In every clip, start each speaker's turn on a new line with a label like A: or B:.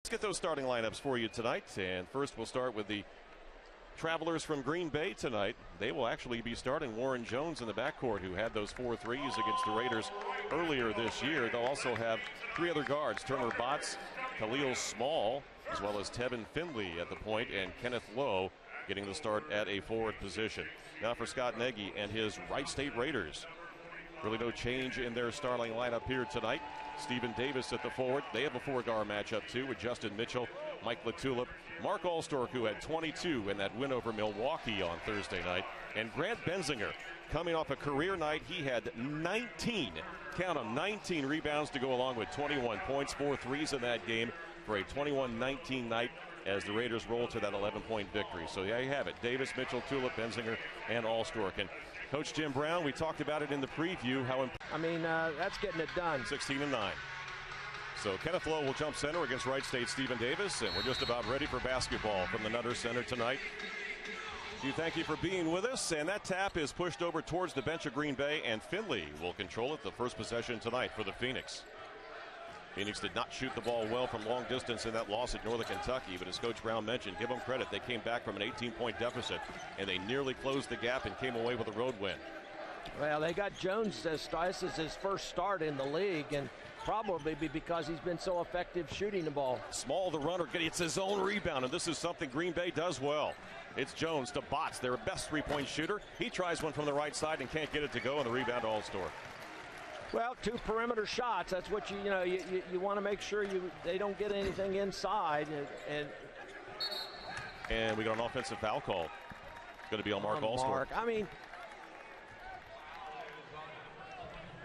A: Let's get those starting lineups for you tonight. And first we'll start with the travelers from Green Bay tonight. They will actually be starting Warren Jones in the backcourt, who had those 4 threes against the Raiders earlier this year. They'll also have 3 other guards, Turner Botts, Khalil Small, as well as Tevin Finley at the point, and Kenneth Lowe getting the start at a forward position. Now for Scott Nagy and his WrightState Raiders. Really no change in their starting lineup here tonight. Stephen Davis at the forward. They have a 4-guard matchup too with Justin Mitchell, Mike LaTulip, Mark Allstork, who had 22 in that win over Milwaukee on Thursday night, and Grant Benzinger coming off a career night. He had 19, count them, 19 rebounds to go along with 21 points, 4 threes in that game for a 21-19 night as the Raiders roll to that 11-point victory. So there you have it, Davis, Mitchell, Tulip, Benzinger, and Allstork. And Coach Jim Brown, we talked about it in the preview.
B: That's getting it done.
A: 16-9. So Kenneth Lowe will jump center against WrightState Stephen Davis, and we're just about ready for basketball from the Nutter Center tonight. Thank you for being with us, and that tap is pushed over towards the bench of Green Bay, and Finley will control it the first possession tonight for the Phoenix. Phoenix did not shoot the ball well from long distance in that loss at Northern Kentucky, but as Coach Brown mentioned, give them credit. They came back from an 18-point deficit, and they nearly closed the gap and came away with a road win.
B: Well, they got Jones. This is his first start in the league, and probably because he's been so effective shooting the ball. Small,
A: the runner, gets his own rebound, and this is something Green Bay does well. It's Jones to Botts, their best three-point shooter. He tries one from the right side and can't get it to go, and the rebound to Allstork.
B: Well, 2 perimeter shots. That's what you want to make sure they don't get anything inside.
A: And we got an offensive foul call. It's going to be on Mark Allstork.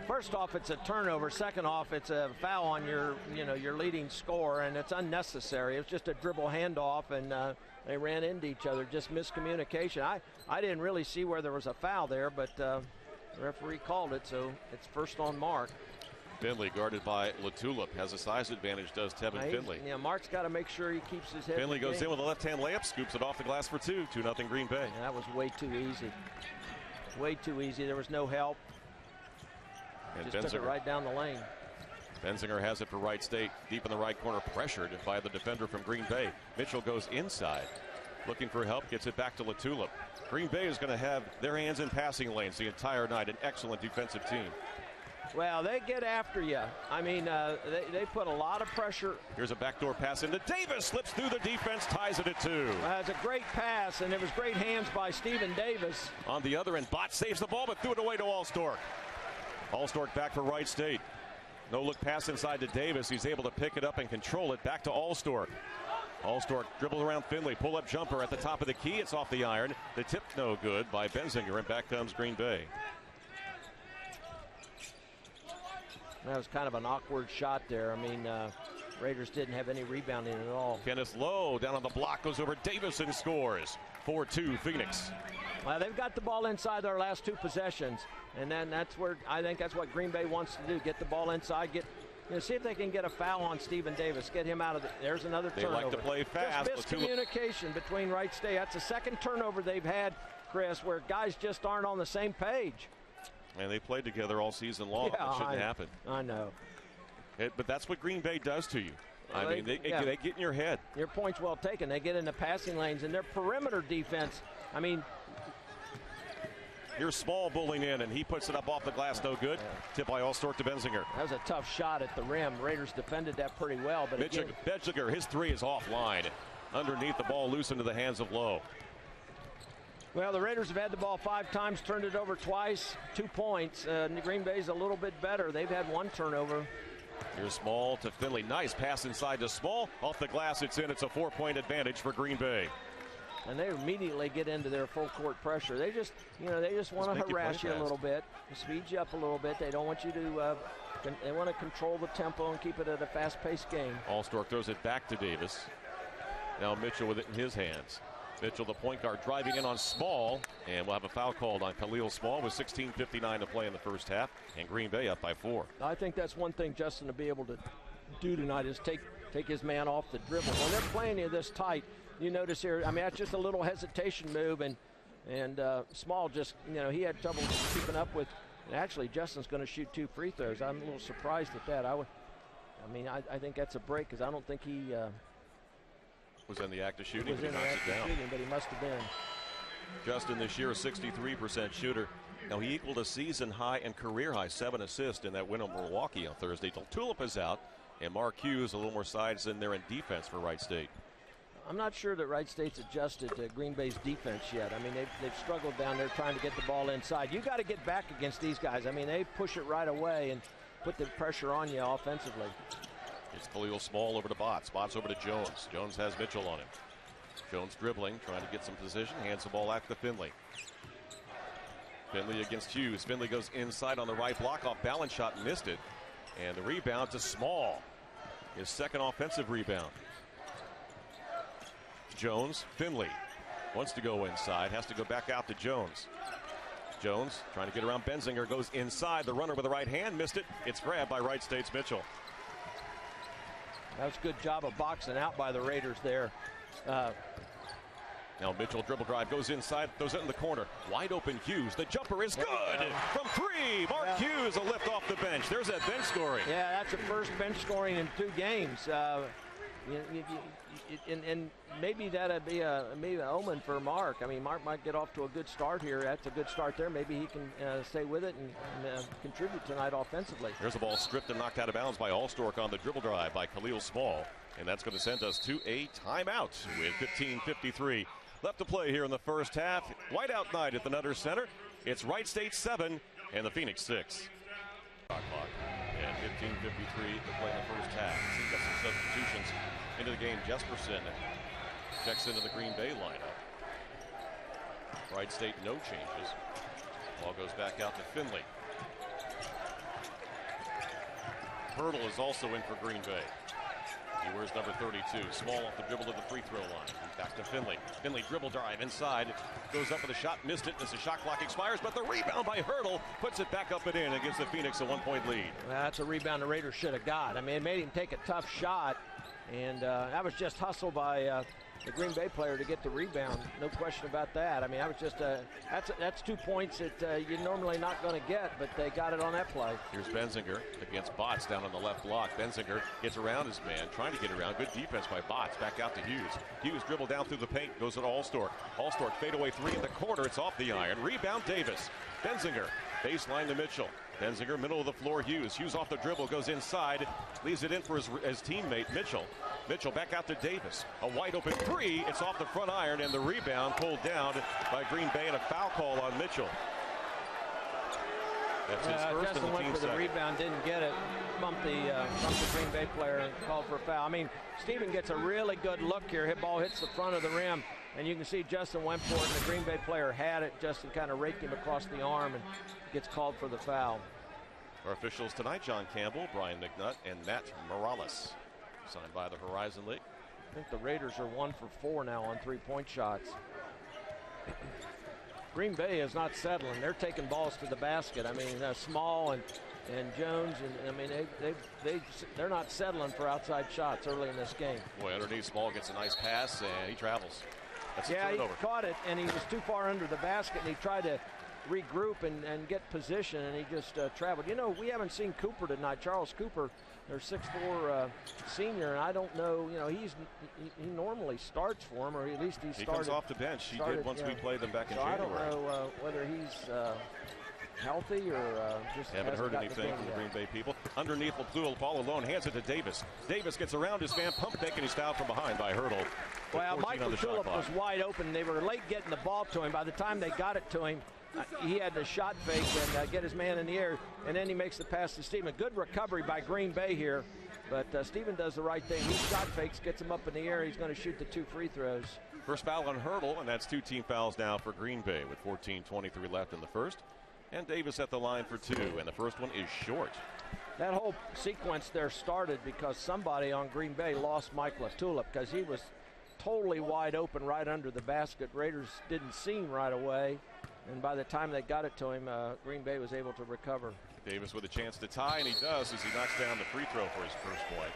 B: First off, it's a turnover. Second off, it's a foul on your leading scorer, and it's unnecessary. It's just a dribble handoff, and they ran into each other. Just miscommunication. I didn't really see where there was a foul there, but the referee called it, so it's first on Mark.
A: Finley, guarded by LaTulip, has a size advantage, does Tevin Finley.
B: Yeah, Mark's got to make sure he keeps his head.
A: Finley goes in with a left-hand layup, scoops it off the glass for 2. 2-0 Green Bay.
B: Yeah, that was way too easy. Way too easy. There was no help.
A: And
B: just took it right down the lane.
A: Benzinger has it for WrightState, deep in the right corner, pressured by the defender from Green Bay. Mitchell goes inside, looking for help, gets it back to LaTulip. Green Bay is going to have their hands in passing lanes the entire night. An excellent defensive team.
B: Well, they get after you. They put a lot of pressure.
A: Here's a backdoor pass into Davis. Slips through the defense, ties it at 2.
B: It's a great pass, and it was great hands by Stephen Davis.
A: On the other end, Botts saves the ball, but threw it away to Allstork. Allstork back for WrightState. No-look pass inside to Davis. He's able to pick it up and control it. Back to Allstork. Allstork dribbles around Finley. Pull-up jumper at the top of the key. It's off the iron. The tip no good by Benzinger, and back comes Green Bay.
B: That was kind of an awkward shot there. Raiders didn't have any rebounding at all.
A: Kenneth Lowe down on the block, goes over Davis and scores. 4-2 Phoenix.
B: Well, they've got the ball inside their last 2 possessions, and then that's what Green Bay wants to do: get the ball inside, see if they can get a foul on Stephen Davis, get him out of there's another turnover.
A: They like to play fast.
B: Just miscommunication between WrightState. That's the second turnover they've had, Chris, where guys just aren't on the same page.
A: And they played together all season long.
B: Yeah,
A: it shouldn't happen.
B: I know.
A: But that's what Green Bay does to you. They get in your head.
B: Your point's well taken. They get in the passing lanes, and their perimeter defense,
A: Here's Small bowling in, and he puts it up off the glass, no good. Yeah. Tip by Allstork to Benzinger.
B: That was a tough shot at the rim. Raiders defended that pretty well. But
A: Benzinger, his 3 is offline. Underneath, the ball loose into the hands of Lowe.
B: Well, the Raiders have had the ball 5 times, turned it over twice, 2 points. Green Bay's a little bit better. They've had 1 turnover.
A: Here's Small to Finley. Nice pass inside to Small. Off the glass, it's in. It's a 4-point advantage for Green Bay.
B: And they immediately get into their full court pressure. They just want to harass you a little bit, speed you up a little bit. They don't want you to. They want to control the tempo and keep it at a fast-paced game.
A: Allstork throws it back to Davis. Now Mitchell with it in his hands. Mitchell, the point guard, driving in on Small, and we'll have a foul called on Khalil Small with 16:59 to play in the first half, and Green Bay up by 4.
B: I think that's one thing Justin to be able to do tonight is take his man off the dribble. When they're playing you this tight, you notice here, that's just a little hesitation move, and Small just, he had trouble keeping up with. And actually, Justin's going to shoot 2 free throws. I'm a little surprised at that. I mean, I think that's a break because I don't think he
A: was in the act of shooting.
B: Was in the act of shooting, but he must have been.
A: Justin this year a 63% shooter. Now he equaled a season high and career high 7 assists in that win over Milwaukee on Thursday. Tulip is out, and Mark Hughes a little more sides in there in defense for Wright State.
B: I'm not sure that Wright State's adjusted to Green Bay's defense yet. I mean, they've struggled down there trying to get the ball inside. You got to get back against these guys. I mean, they push it right away and put the pressure on you offensively.
A: It's Khalil Small over to Botts. Botts over to Jones. Jones has Mitchell on him. Jones dribbling, trying to get some position. Hands the ball out to Finley. Finley against Hughes. Finley goes inside on the right block. Off balance shot, missed it. And the rebound to Small. His second offensive rebound. Jones, Finley wants to go inside, has to go back out to Jones. Jones trying to get around Benzinger, goes inside. The runner with the right hand missed it. It's grabbed by Wright State's Mitchell.
B: That was a good job of boxing out by the Raiders there.
A: Now Mitchell dribble drive, goes inside, throws it in the corner. Wide open Hughes. The jumper is good from 3. Mark Hughes, a lift off the bench. There's that bench scoring.
B: Yeah, that's the first bench scoring in 2 games. And maybe that'd be maybe an omen for Mark. I mean, Mark might get off to a good start here. That's a good start there. Maybe he can stay with it and contribute tonight offensively.
A: There's a ball stripped and knocked out of bounds by Allstork on the dribble drive by Khalil Small. And that's going to send us to a timeout with 15:53 left to play here in the first half. Whiteout night at the Nutter Center. It's Wright State 7 and the Phoenix 6. And 15:53 to play in the first half. He's got some substitutions into the game. Jesperson checks into the Green Bay lineup. Wright State no changes. Ball goes back out to Finley. Hurdle is also in for Green Bay. He wears number 32. Small off the dribble to the free throw line. Back to Finley. Finley dribble drive inside. Goes up with a shot, missed it as the shot clock expires, but the rebound by Hurdle puts it back up and in. It gives the Phoenix a 1-point lead.
B: That's a rebound the Raiders should have got. I mean, it made him take a tough shot, and that was just hustle by the Green Bay player to get the rebound. No question about that. I mean, that was just that's 2 points that you're normally not going to get, but they got it on that play.
A: Here's Benzinger against Botts down on the left block. Benzinger gets around his man, trying to get around. Good defense by Botts. Back out to Hughes. Hughes dribble down through the paint, goes to Allstork. Allstork fadeaway 3 in the corner. It's off the iron. Rebound Davis. Benzinger baseline to Mitchell. Benzinger middle of the floor. Hughes off the dribble, goes inside, leaves it in for his teammate Mitchell. Mitchell back out to Davis. A wide open 3. It's off the front iron, and the rebound pulled down by Green Bay, and a foul call on Mitchell. That's his first
B: Justin
A: and the
B: went
A: team's
B: for the
A: second.
B: rebound, didn't get it. Bumped the Green Bay player and called for a foul. I mean, Stephen gets a really good look here. Ball hits the front of the rim, and you can see Justin went for it, and the Green Bay player had it. Justin kind of raked him across the arm and gets called for the foul.
A: Our officials tonight, John Campbell, Brian McNutt, and Matt Morales. Signed by the Horizon League.
B: I think the Raiders are 1 for 4 now on 3-point shots. Green Bay is not settling. They're taking balls to the basket. I mean, Small and Jones, and I mean they're not settling for outside shots early in this game.
A: Boy, underneath, Small gets a nice pass, and he travels. That's a turnover.
B: He caught it, and he was too far under the basket, and he tried to regroup and get position, and he just traveled. You know, we haven't seen Cooper tonight. Charles Cooper, their 6'4" senior, and I don't know. You know, he normally starts for him, or at least he started.
A: He comes off the bench. He did once we played them back in January.
B: I don't know whether he's healthy or just
A: haven't heard anything from the Green Bay people. Underneath, LaPlue all alone, hands it to Davis. Davis gets around his man, pump fake, and he's fouled from behind by Hurdle.
B: Well, Michael Tulip was wide open. They were late getting the ball to him. By the time they got it to him, he had to shot fake and get his man in the air, and then he makes the pass to Stephen. Good recovery by Green Bay here, but Stephen does the right thing. He shot fakes, gets him up in the air. He's going to shoot the 2 free throws.
A: First foul on Hurdle, and that's 2 team fouls now for Green Bay with 14:23 left in the first. And Davis at the line for 2, and the first one is short.
B: That whole sequence there started because somebody on Green Bay lost Michael Tulip because he was totally wide open right under the basket. Raiders didn't see him right away, and by the time they got it to him, Green Bay was able to recover.
A: Davis with a chance to tie, and he does as he knocks down the free throw for his first point.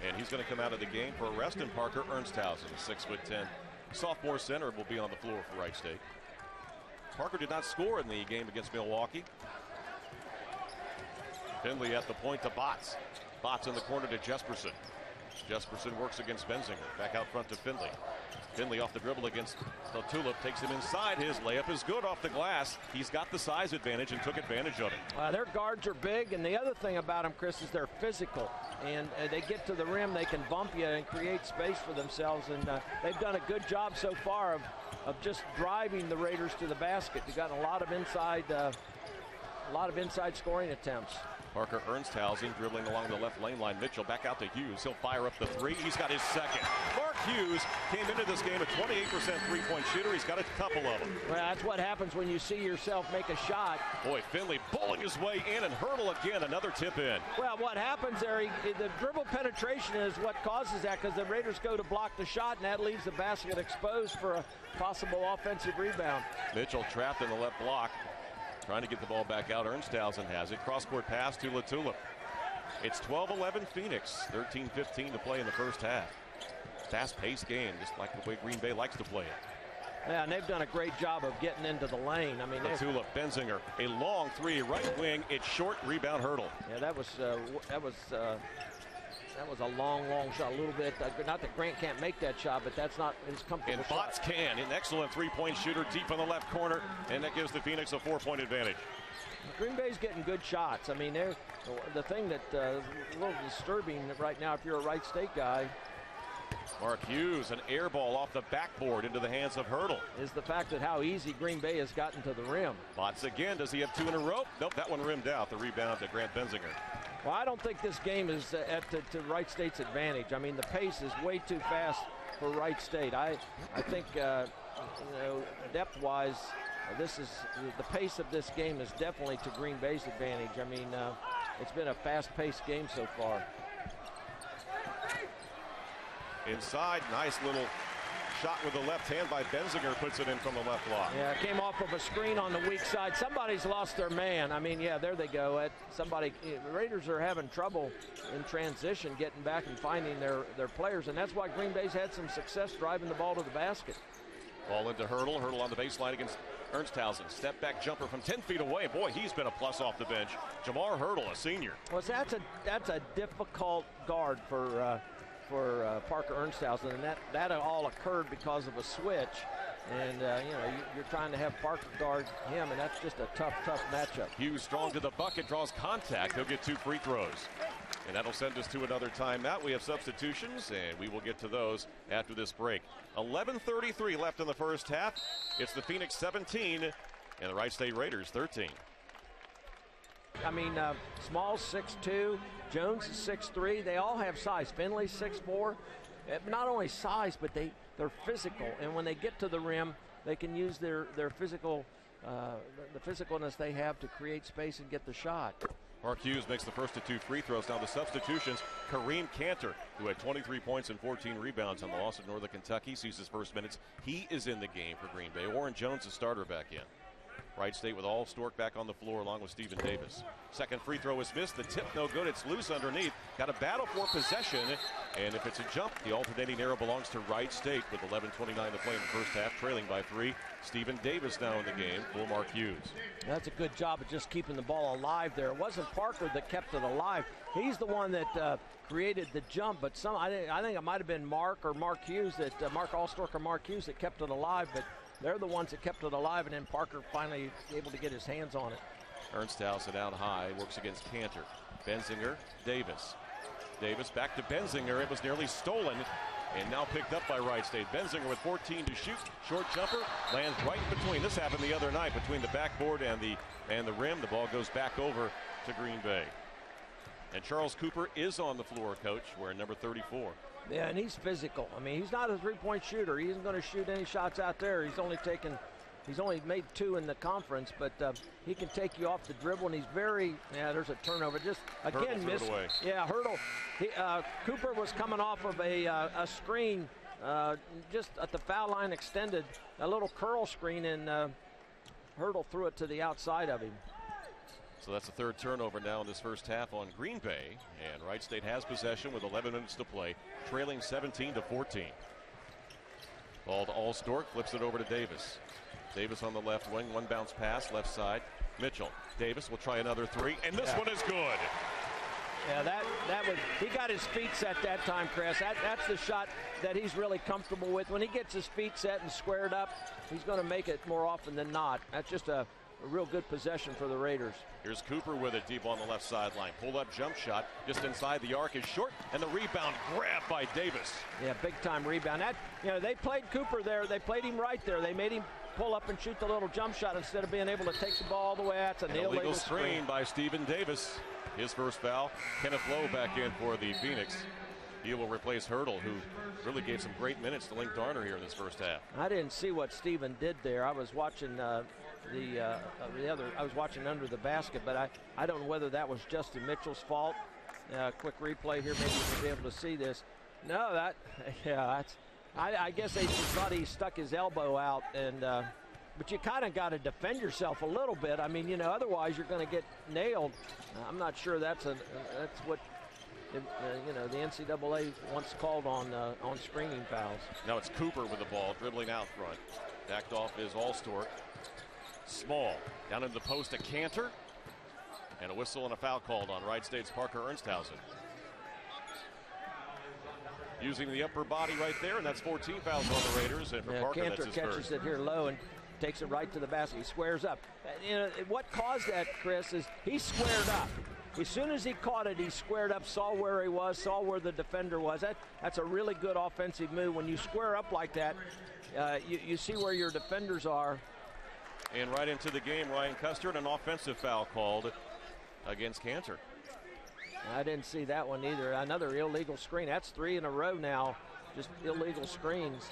A: And he's going to come out of the game for Reston Parker Ernsthausen, a 6'10" sophomore center, will be on the floor for Wright State. Parker did not score in the game against Milwaukee. Finley at the point to Botts. Bots in the corner to Jesperson. Jesperson works against Benzinger. Back out front to Finley. Finley off the dribble against the Tulip. Takes him inside. His layup is good off the glass. He's got the size advantage and took advantage of it.
B: Their guards are big, and the other thing about them, Chris, is they're physical. And they get to the rim, they can bump you and create space for themselves. And they've done a good job so far of just driving the Raiders to the basket. They've gotten a lot of inside scoring attempts.
A: Parker Ernsthausen dribbling along the left lane line. Mitchell back out to Hughes. He'll fire up the three. He's got his second. Mark Hughes came into this game a 28% three-point shooter. He's got a couple of them.
B: Well, that's what happens when you see yourself make a shot.
A: Boy, Finley bowling his way in, and Hurdle again, another tip in.
B: Well, what happens there, the dribble penetration is what causes that, because the Raiders go to block the shot, and that leaves the basket exposed for a possible offensive rebound.
A: Mitchell trapped in the left block. Trying to get the ball back out. Ernsthausen has it. Cross-court pass to Latulip. It's 12-11 Phoenix. 13-15 to play in the first half. Fast-paced game, just like the way Green Bay likes to play it.
B: Yeah, and they've done a great job of getting into the lane. I mean,
A: Latulip, Benzinger, a long three, right wing. It's short. Rebound Hurdle.
B: Yeah, that was a long shot. A little bit. Not that Grant can't make that shot, but that's not his comfortable
A: and Bots
B: shot.
A: can. An excellent three-point shooter deep in the left corner, and that gives the Phoenix a 4-point advantage.
B: Green Bay's getting good shots. I mean, the thing that is a little disturbing right now, if you're a Wright State guy,
A: Mark Hughes, an air ball off the backboard into the hands of Hurdle,
B: is the fact that how easy Green Bay has gotten to the rim.
A: Bots again. Does he have two in a row? Nope, that one rimmed out. The rebound to Grant Benzinger.
B: Well, I don't think this game is to Wright State's advantage. I mean, the pace is way too fast for Wright State. I think, depth-wise, the pace of this game is definitely to Green Bay's advantage. I mean, it's been a fast-paced game so far.
A: Inside, nice little shot with the left hand by Benzinger, puts it in from the left block.
B: Yeah, it came off of a screen on the weak side. Somebody's lost their man. I mean, yeah, there they go. The Raiders are having trouble in transition, getting back and finding their players, and that's why Green Bay's had some success driving the ball to the basket.
A: Ball into Hurdle. Hurdle on the baseline against Ernsthausen. Step back jumper from 10 feet away. Boy, he's been a plus off the bench. Jamar Hurdle, a senior.
B: Well, that's a difficult guard for Parker Ernsthausen, and that all occurred because of a switch. And you're trying to have Parker guard him, and that's just a tough matchup.
A: Hughes strong to the bucket, draws contact. He'll get 2 free throws. And that'll send us to another timeout. We have substitutions, and we will get to those after this break. 11:33 left in the first half. It's the Phoenix 17 and the Wright State Raiders 13.
B: I mean, Small 6'2", Jones is 6'3". They all have size. Finley's 6'4". Not only size, but they're physical, and when they get to the rim, they can use their physical, the physicalness they have to create space and get the shot.
A: Mark Hughes makes the first of 2 free throws. Now the substitutions. Kareem Cantor, who had 23 points and 14 rebounds on the loss at Northern Kentucky, sees his first minutes. He is in the game for Green Bay. Warren Jones, the starter, back in. Wright State with all Stork back on the floor along with Stephen Davis. Second free throw is missed. The tip no good. It's loose underneath. Got a battle for possession. And if it's a jump, the alternating arrow belongs to Wright State with 11:29 to play in the first half, trailing by 3. Stephen Davis now in the game for Mark Hughes.
B: That's a good job of just keeping the ball alive there. It wasn't Parker that kept it alive. He's the one that created the jump, but I think it might have been Mark Hughes Mark Allstork or Mark Hughes that kept it alive, but they're the ones that kept it alive, and then Parker finally able to get his hands on it.
A: Ernsthausen out high, works against Cantor. Benzinger, Davis. Davis back to Benzinger. It was nearly stolen and now picked up by Wright State. Benzinger with 14 to shoot. Short jumper lands right in between. This happened the other night between the backboard and the rim. The ball goes back over to Green Bay. And Charles Cooper is on the floor, Coach, wearing number 34.
B: Yeah, and he's physical. I mean, he's not a three-point shooter. He isn't going to shoot any shots out there. He's only made 2 in the conference, but he can take you off the dribble, and he's there's a turnover. Just, again, missed. Yeah, Hurdle. Cooper was coming off of a screen just at the foul line, extended, a little curl screen, and Hurdle threw it to the outside of him.
A: So that's the 3rd turnover now in this first half on Green Bay, and Wright State has possession with 11 minutes to play, trailing 17-14. Ball to Allstork, flips it over to Davis. Davis on the left wing, 1 bounce pass, left side. Mitchell, Davis will try another 3, and this one is good.
B: Yeah, he got his feet set that time, Chris. That's the shot that he's really comfortable with. When he gets his feet set and squared up, he's going to make it more often than not. That's just a real good possession for the Raiders.
A: Here's Cooper with it deep on the left sideline. Pull-up jump shot just inside the arc is short, and the rebound grabbed by Davis.
B: Yeah, big-time rebound. They played Cooper there. They played him right there. They made him pull up and shoot the little jump shot instead of being able to take the ball all the way out. It's an illegal
A: screen by Stephen Davis. His first foul. Kenneth Lowe back in for the Phoenix. He will replace Hurdle, who really gave some great minutes to Link Darner here in this first half.
B: I didn't see what Stephen did there. I was watching I was watching under the basket, but I don't know whether that was Justin Mitchell's fault. Quick replay here, maybe you'll be able to see this. No, I guess they just thought he stuck his elbow out, and but you kind of got to defend yourself a little bit. I mean, otherwise you're going to get nailed. I'm not sure that's what the NCAA once called on screening fouls.
A: Now it's Cooper with the ball, dribbling out front. Backed off is Allstork. Small down in the post to Cantor, and a whistle and a foul called on Wright State's Parker Ernsthausen. Using the upper body right there, and that's 14 fouls on the Raiders. And for Parker,
B: Cantor
A: that's his
B: catches
A: first.
B: it here low and takes it right to the basket. He squares up. What caused that, Chris, is he squared up. As soon as he caught it, he squared up, saw where he was, saw where the defender was. That's a really good offensive move. When you square up like that, you see where your defenders are.
A: And right into the game, Ryan Custard, an offensive foul called against Cantor.
B: I didn't see that one either. Another illegal screen. That's 3 in a row now, just illegal screens.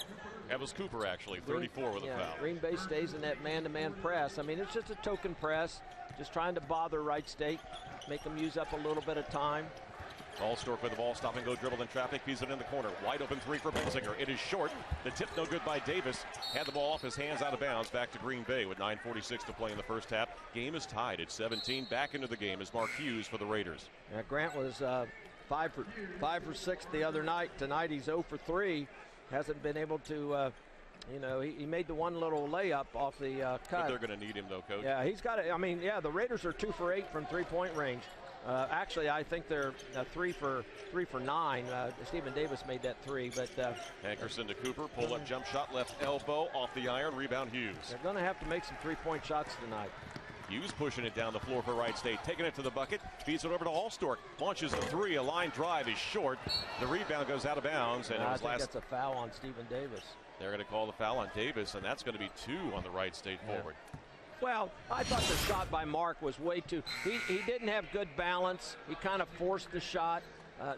A: That was Cooper, actually, 34 with a foul.
B: Green Bay stays in that man-to-man press. I mean, it's just a token press, just trying to bother Wright State, make them use up a little bit of time.
A: Allstork with the ball, stop and go dribble in traffic, feeds it in the corner. Wide open three for Benzinger. It is short. The tip no good by Davis. Had the ball off his hands, out of bounds. Back to Green Bay with 9:46 to play in the first half. Game is tied at 17. Back into the game is Mark Hughes for the Raiders.
B: Yeah, Grant was 5 for 6 the other night. Tonight he's 0 for 3. Hasn't been able to. He made the one little layup off the cut.
A: But they're going to need him, though, Coach.
B: Yeah, he's got it. I mean, the Raiders are 2 for 8 from three-point range. Actually, I think they're 3 for 9. Stephen Davis made that 3, but
A: Hankerson to Cooper, pull-up jump shot, left elbow off the iron, rebound Hughes.
B: They're going to have to make some three-point shots tonight.
A: Hughes pushing it down the floor for Wright State, taking it to the bucket, feeds it over to Allstork, launches the 3. A line drive is short. The rebound goes out of bounds, and
B: I think that's a foul on Stephen Davis.
A: They're going to call the foul on Davis, and that's going to be 2 on the Wright State forward.
B: Well, I thought the shot by Mark was way too. He didn't have good balance. He kind of forced the shot.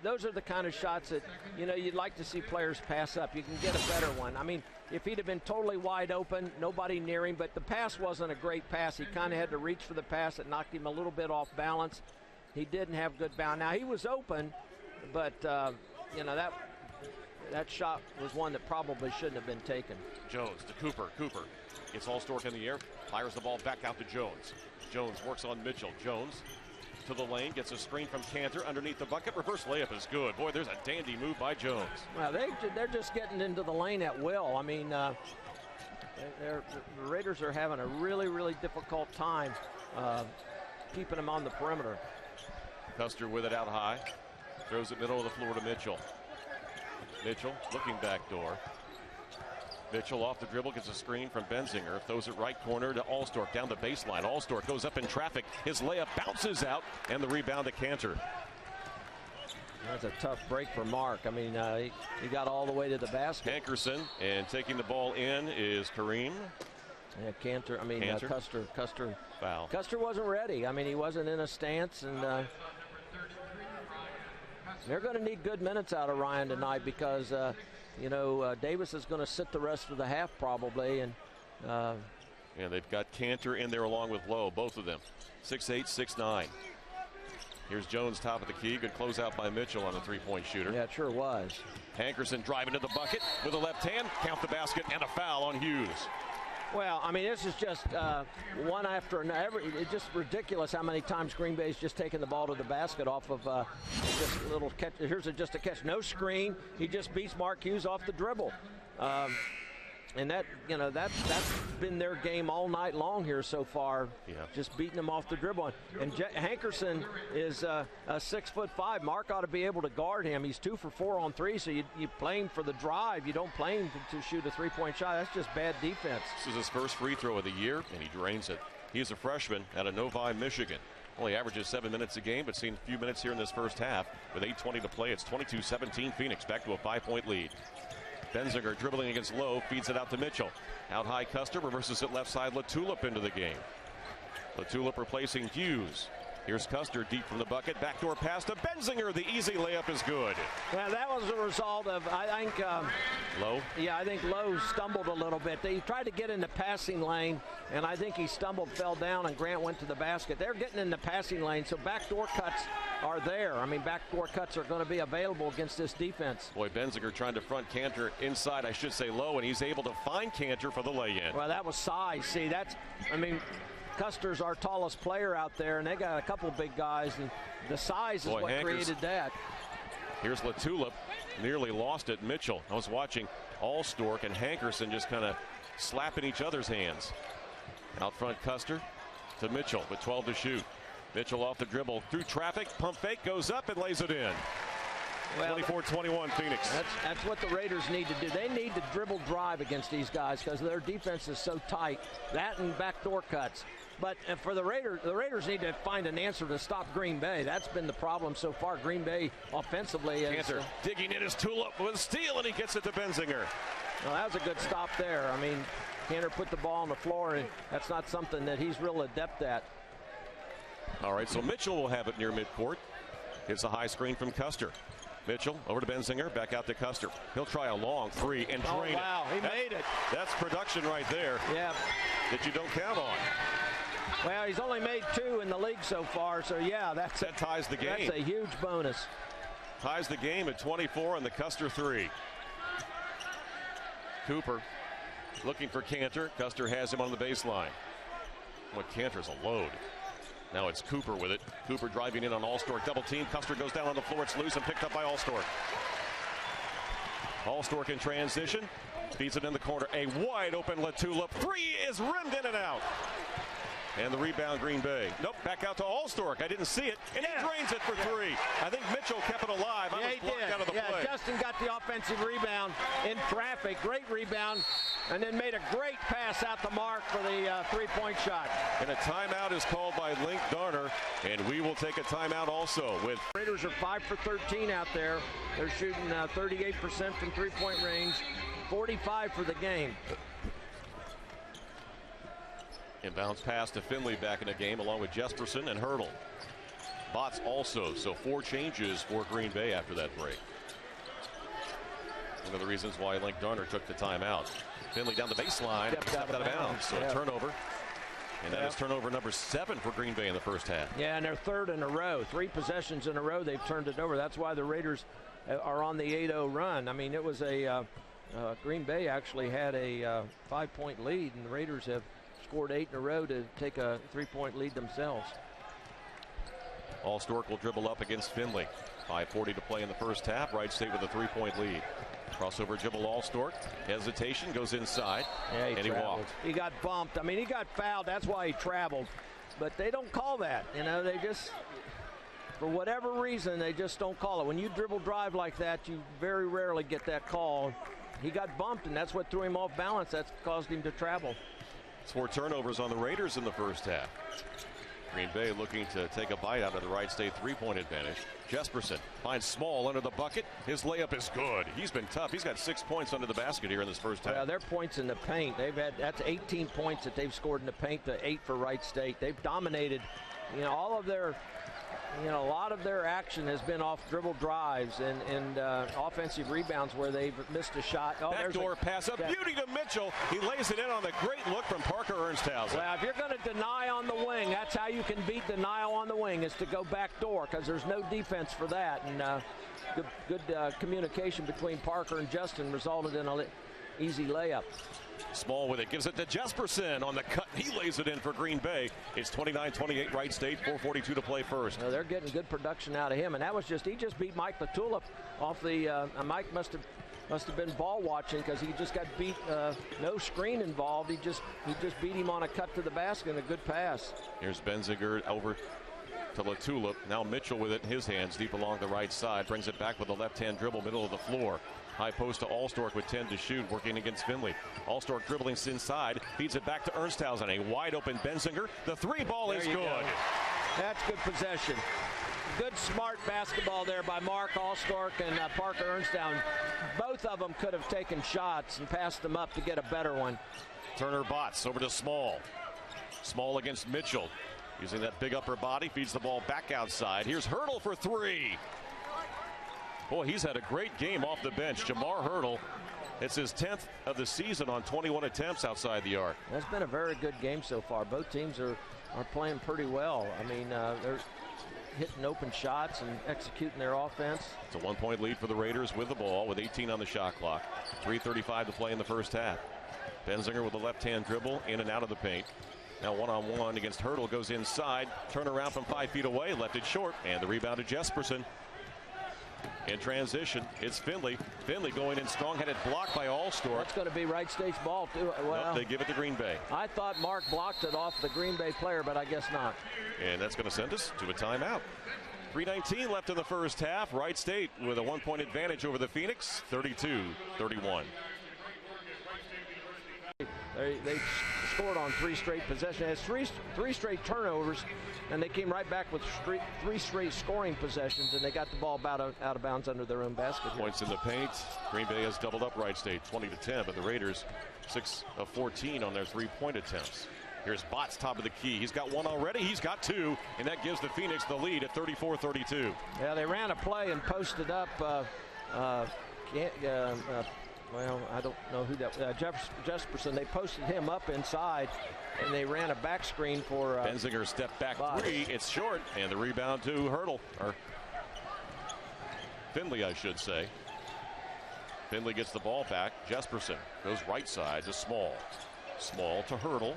B: Those are the kind of shots that you'd like to see players pass up. You can get a better one. I mean, if he'd have been totally wide open, nobody near him, but the pass wasn't a great pass. He kind of had to reach for the pass. It knocked him a little bit off balance. He didn't have good balance. Now he was open, but that shot was one that probably shouldn't have been taken.
A: Jones to Cooper. Cooper gets Allstork in the air, fires the ball back out to Jones. Jones works on Mitchell. Jones to the lane, gets a screen from Cantor underneath the bucket. Reverse layup is good. Boy, there's a dandy move by Jones.
B: Well, they're just getting into the lane at will. I mean, the Raiders are having a really, really difficult time keeping them on the perimeter.
A: Custer with it out high. Throws it middle of the floor to Mitchell. Mitchell looking back door. Mitchell off the dribble, gets a screen from Benzinger, throws it right corner to Allstork down the baseline. Allstork goes up in traffic. His layup bounces out, and the rebound to Cantor.
B: That's a tough break for Mark. I mean, he got all the way to the basket.
A: Hankerson, and taking the ball in is Kareem.
B: Yeah, Cantor. Custer.
A: Foul.
B: Custer wasn't ready. I mean, he wasn't in a stance, and they're going to need good minutes out of Ryan tonight because. Davis is going to sit the rest of the half probably, and
A: they've got Cantor in there along with Lowe, both of them, 6'8", 6'9". Here's Jones top of the key. Good closeout by Mitchell on a three-point shooter.
B: Yeah, it sure was.
A: Hankerson driving to the bucket with a left hand, count the basket, and a foul on Hughes.
B: Well, I mean, this is just one after another. It's just ridiculous how many times Green Bay's just taking the ball to the basket off of just a little catch. Here's just a catch. No screen. He just beats Mark Hughes off the dribble. And that, that's been their game all night long here so far.
A: Yeah.
B: Just beating them off the dribble. And Hankerson is a 6'5". Mark ought to be able to guard him. He's 2 for 4 on 3, so you play him for the drive. You don't play him to shoot a 3-point shot. That's just bad defense.
A: This is his first free throw of the year, and he drains it. He's a freshman out of Novi, Michigan. Only averages 7 minutes a game, but seen a few minutes here in this first half. With 8:20 to play, it's 22-17 Phoenix, back to a 5-point lead. Benzinger dribbling against Lowe, feeds it out to Mitchell. Out high, Custer reverses it left side. Latulip into the game. Latulip replacing Hughes. Here's Custer deep from the bucket. Backdoor pass to Benzinger. The easy layup is good.
B: Well, that was a result of, I think,
A: Lowe?
B: Yeah, I think Lowe stumbled a little bit. He tried to get in the passing lane, and I think he stumbled, fell down, and Grant went to the basket. They're getting in the passing lane, so backdoor cuts are there. I mean, backdoor cuts are going to be available against this defense.
A: Boy, Benzinger trying to front Cantor inside, I should say Lowe, and he's able to find Cantor for the lay-in.
B: Well, that was size. See, Custer's our tallest player out there, and they got a couple big guys, and the size is what created that.
A: Here's Latulip, nearly lost it. Mitchell, I was watching Allstork and Hankerson just kind of slapping each other's hands. Out front, Custer to Mitchell with 12 to shoot. Mitchell off the dribble through traffic, pump fake, goes up and lays it in. Well, 24-21 Phoenix.
B: That's what the Raiders need to do. They need to dribble drive against these guys because their defense is so tight. That and backdoor cuts. But for the Raiders need to find an answer to stop Green Bay. That's been the problem so far. Green Bay offensively is...
A: Cantor digging in his Tulip with a steal, and he gets it to Benzinger.
B: Well, that was a good stop there. I mean, Cantor put the ball on the floor, and that's not something that he's real adept at.
A: All right, so Mitchell will have it near midcourt. Gets a high screen from Custer. Mitchell over to Benzinger, back out to Custer. He'll try a long three and drain it.
B: Wow, he made it.
A: That's production right there.
B: Yeah.
A: That you don't count on.
B: Well, he's only made 2 in the league so far, so yeah, that
A: ties the game.
B: That's a huge bonus.
A: Ties the game at 24 on the Custer 3. Cooper looking for Cantor. Custer has him on the baseline. Well, Cantor's a load. Now it's Cooper with it. Cooper driving in on Allstork. Double team. Custer goes down on the floor. It's loose and picked up by Allstork. Allstork in transition. Feeds it in the corner. A wide open Latulip. 3 is rimmed in and out. And the rebound, Green Bay. Nope, back out to Allstork. I didn't see it. And he drains it for 3. I think Mitchell kept it alive. I was blocked out of the play.
B: Justin got the offensive rebound in traffic. Great rebound. And then made a great pass out the mark for the 3-point shot.
A: And a timeout is called by Link Darner. And we will take a timeout also with...
B: Raiders are 5 for 13 out there. They're shooting 38% from 3-point range. 45 for the game.
A: Inbounds pass to Finley back in the game along with Jesperson and Hurdle. Bots also, so 4 changes for Green Bay after that break. One of the reasons why Link Darner took the timeout. Finley down the baseline, stepped out of bounds, so a turnover. And that is turnover number 7 for Green Bay in the first half.
B: Yeah, and their 3rd in a row. 3 possessions in a row, they've turned it over. That's why the Raiders are on the 8-0 run. I mean, it was Green Bay actually had a 5-point lead, and the Raiders have scored 8 in a row to take a 3-point lead themselves.
A: Allstork will dribble up against Finley. 5:40 to play in the first half. WrightState with a 3-point lead. Crossover dribble Allstork. Hesitation, goes inside.
B: Yeah,
A: he walked.
B: He got bumped. I mean, he got fouled. That's why he traveled. But they don't call that. You know, they just, for whatever reason, they just don't call it. When you dribble drive like that, you very rarely get that call. He got bumped, and that's what threw him off balance. That's caused him to travel.
A: It's 4 turnovers on the Raiders in the first half. Green Bay looking to take a bite out of the WrightState 3-point advantage. Jesperson finds Small under the bucket. His layup is good. He's been tough. He's got 6 points under the basket here in this first half.
B: Yeah, their points in the paint. That's 18 points that they've scored in the paint to 8 for WrightState. They've dominated, all of their, a lot of their action has been off dribble drives and offensive rebounds where they've missed a shot.
A: Backdoor pass up, beauty to Mitchell. He lays it in on the great look from Parker Ernsthausen.
B: Well, if you're going to deny on the wing, that's how you can beat denial on the wing, is to go backdoor, because there's no defense for that. And good communication between Parker and Justin resulted in an easy layup.
A: Small with it, gives it to Jesperson on the cut. He lays it in for Green Bay. It's 29-28 WrightState, 4:42 to play first.
B: They're getting good production out of him, and that was he just beat Mike Latulip off the, Mike must have must have been ball watching, because he just got beat. No screen involved. He just beat him on a cut to the basket and a good pass.
A: Here's Benzinger over to LaTulip. Now Mitchell with it in his hands deep along the right side. Brings it back with a left-hand dribble, middle of the floor. High post to Allstork with 10 to shoot, working against Finley. Allstork dribbling inside, feeds it back to Ernsthausen. A wide-open Benzinger. The three ball is good.
B: Go. That's good possession. Good, smart basketball there by Mark Allstork and Parker Ernsthausen. Both of them could have taken shots and passed them up to get a better one.
A: Turner Botts over to Small. Small against Mitchell. Using that big upper body, feeds the ball back outside. Here's Hurdle for three. Boy, he's had a great game off the bench. Jamar Hurdle, it's his 10th of the season on 21 attempts outside the arc.
B: That's been a very good game so far. Both teams are playing pretty well. I mean, they're hitting open shots and executing their offense.
A: It's a 1-point lead for the Raiders with the ball, with 18 on the shot clock. 3:35 to play in the first half. Benzinger with a left-hand dribble in and out of the paint. Now one-on-one against Hurdle, goes inside. Turn around from 5 feet away, left it short, and the rebound to Jesperson. In transition, it's Finley. Finley going in strong, had it blocked by Allstork.
B: That's going to be WrightState's ball, too. Well,
A: nope, they give it to Green Bay.
B: I thought Mark blocked it off the Green Bay player, but I guess not.
A: And that's going to send us to a timeout. 3:19 left in the first half. WrightState with a 1-point advantage over the Phoenix, 32-31.
B: They scored on 3 straight possessions. It has three straight turnovers, and they came right back with 3 straight scoring possessions, and they got the ball about out of bounds under their own basket.
A: Points in the paint. Green Bay has doubled up WrightState 20-10, but the Raiders 6 of 14 on their 3-point attempts. Here's Botts, top of the key. He's got one already. He's got 2, and that gives the Phoenix the lead at 34-32.
B: Yeah, they ran a play and posted up. Well, I don't know who that Jesperson. They posted him up inside, and they ran a back screen for
A: Benzinger step back
B: Botts.
A: 3. It's short, and the rebound to Hurdle, or Finley, I should say. Finley gets the ball back. Jesperson goes right side to Small. Small to Hurdle.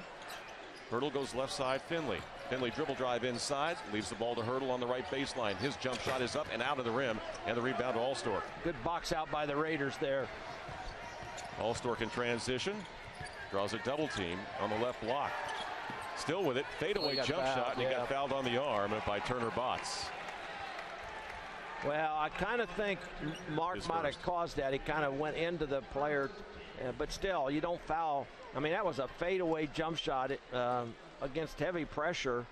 A: Hurdle goes left side. Finley. Finley dribble drive inside, leaves the ball to Hurdle on the right baseline. His jump shot is up and out of the rim, and the rebound to Allstork.
B: Good box out by the Raiders there.
A: Allstork in transition, draws a double team on the left block. Still with it, fadeaway jump shot, and he got fouled on the arm by Turner Botts.
B: Well, I kind of think Mark might have caused that. He kind of went into the player, but still, you don't foul. I mean, that was a fadeaway jump shot against heavy pressure,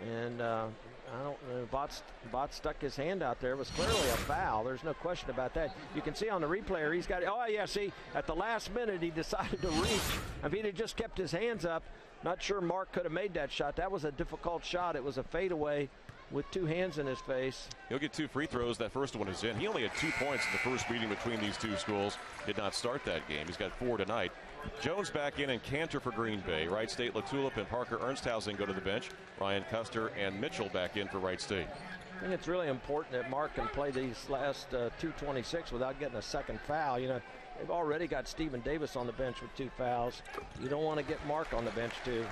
B: and I don't know. Botts stuck his hand out there. It was clearly a foul. There's no question about that. You can see on the replay, he's got. Oh yeah, see, at the last minute he decided to reach. If he'd have just kept his hands up, not sure Mark could have made that shot. That was a difficult shot. It was a fadeaway with 2 hands in his face.
A: He'll get 2 free throws. That first one is in. He only had 2 points in the first meeting between these two schools. Did not start that game. He's got 4 tonight. Jones back in and Cantor for Green Bay. WrightState, LaTulip, and Parker Ernsthausen go to the bench. Ryan Custer and Mitchell back in for WrightState.
B: I think it's really important that Mark can play these last 2:26 without getting a second foul. You know, they've already got Stephen Davis on the bench with 2 fouls. You don't want to get Mark on the bench too.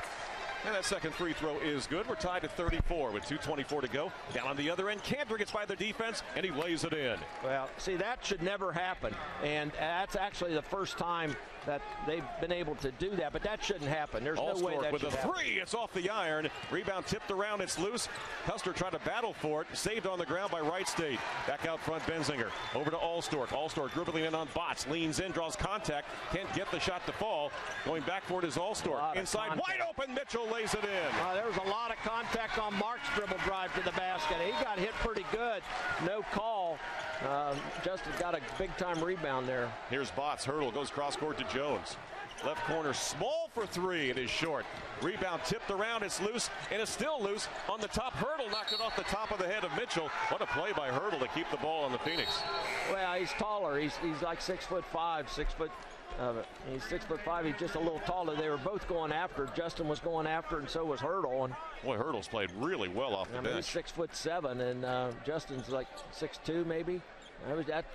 A: And that second free throw is good. We're tied at 34 with 2:24 to go. Down on the other end, Cantor gets by the defense, and he lays it in.
B: Well, see, that should never happen. And that's actually the first time that they've been able to do that, but that shouldn't happen. There's no way that
A: with
B: should
A: a
B: happen.
A: 3, it's off the iron. Rebound tipped around, it's loose. Custer tried to battle for it, saved on the ground by WrightState. Back out front, Benzinger. Over to Allstork. Allstork dribbling in on Botts, leans in, draws contact, can't get the shot to fall. Going back for it is Allstork. Inside, wide open, Mitchell lays it in.
B: There was a lot of contact on Mark's dribble drive to the basket. He got hit pretty good. No call. Justin got a big-time rebound there.
A: Here's Botts. Hurdle goes cross-court to Jones. Left corner, Small for 3. It is short. Rebound tipped around. It's loose, and it's still loose on the top. Hurdle knocked it off the top of the head of Mitchell. What a play by Hurdle to keep the ball on the Phoenix.
B: Well, he's taller. He's like 6'5", 6 foot. He's 6'5". He's just a little taller. They were both going after. Justin was going after, and so was Hurdle. And
A: boy, Hurdle's played really well off the bench.
B: He's 6'7", and Justin's like 6'2", maybe.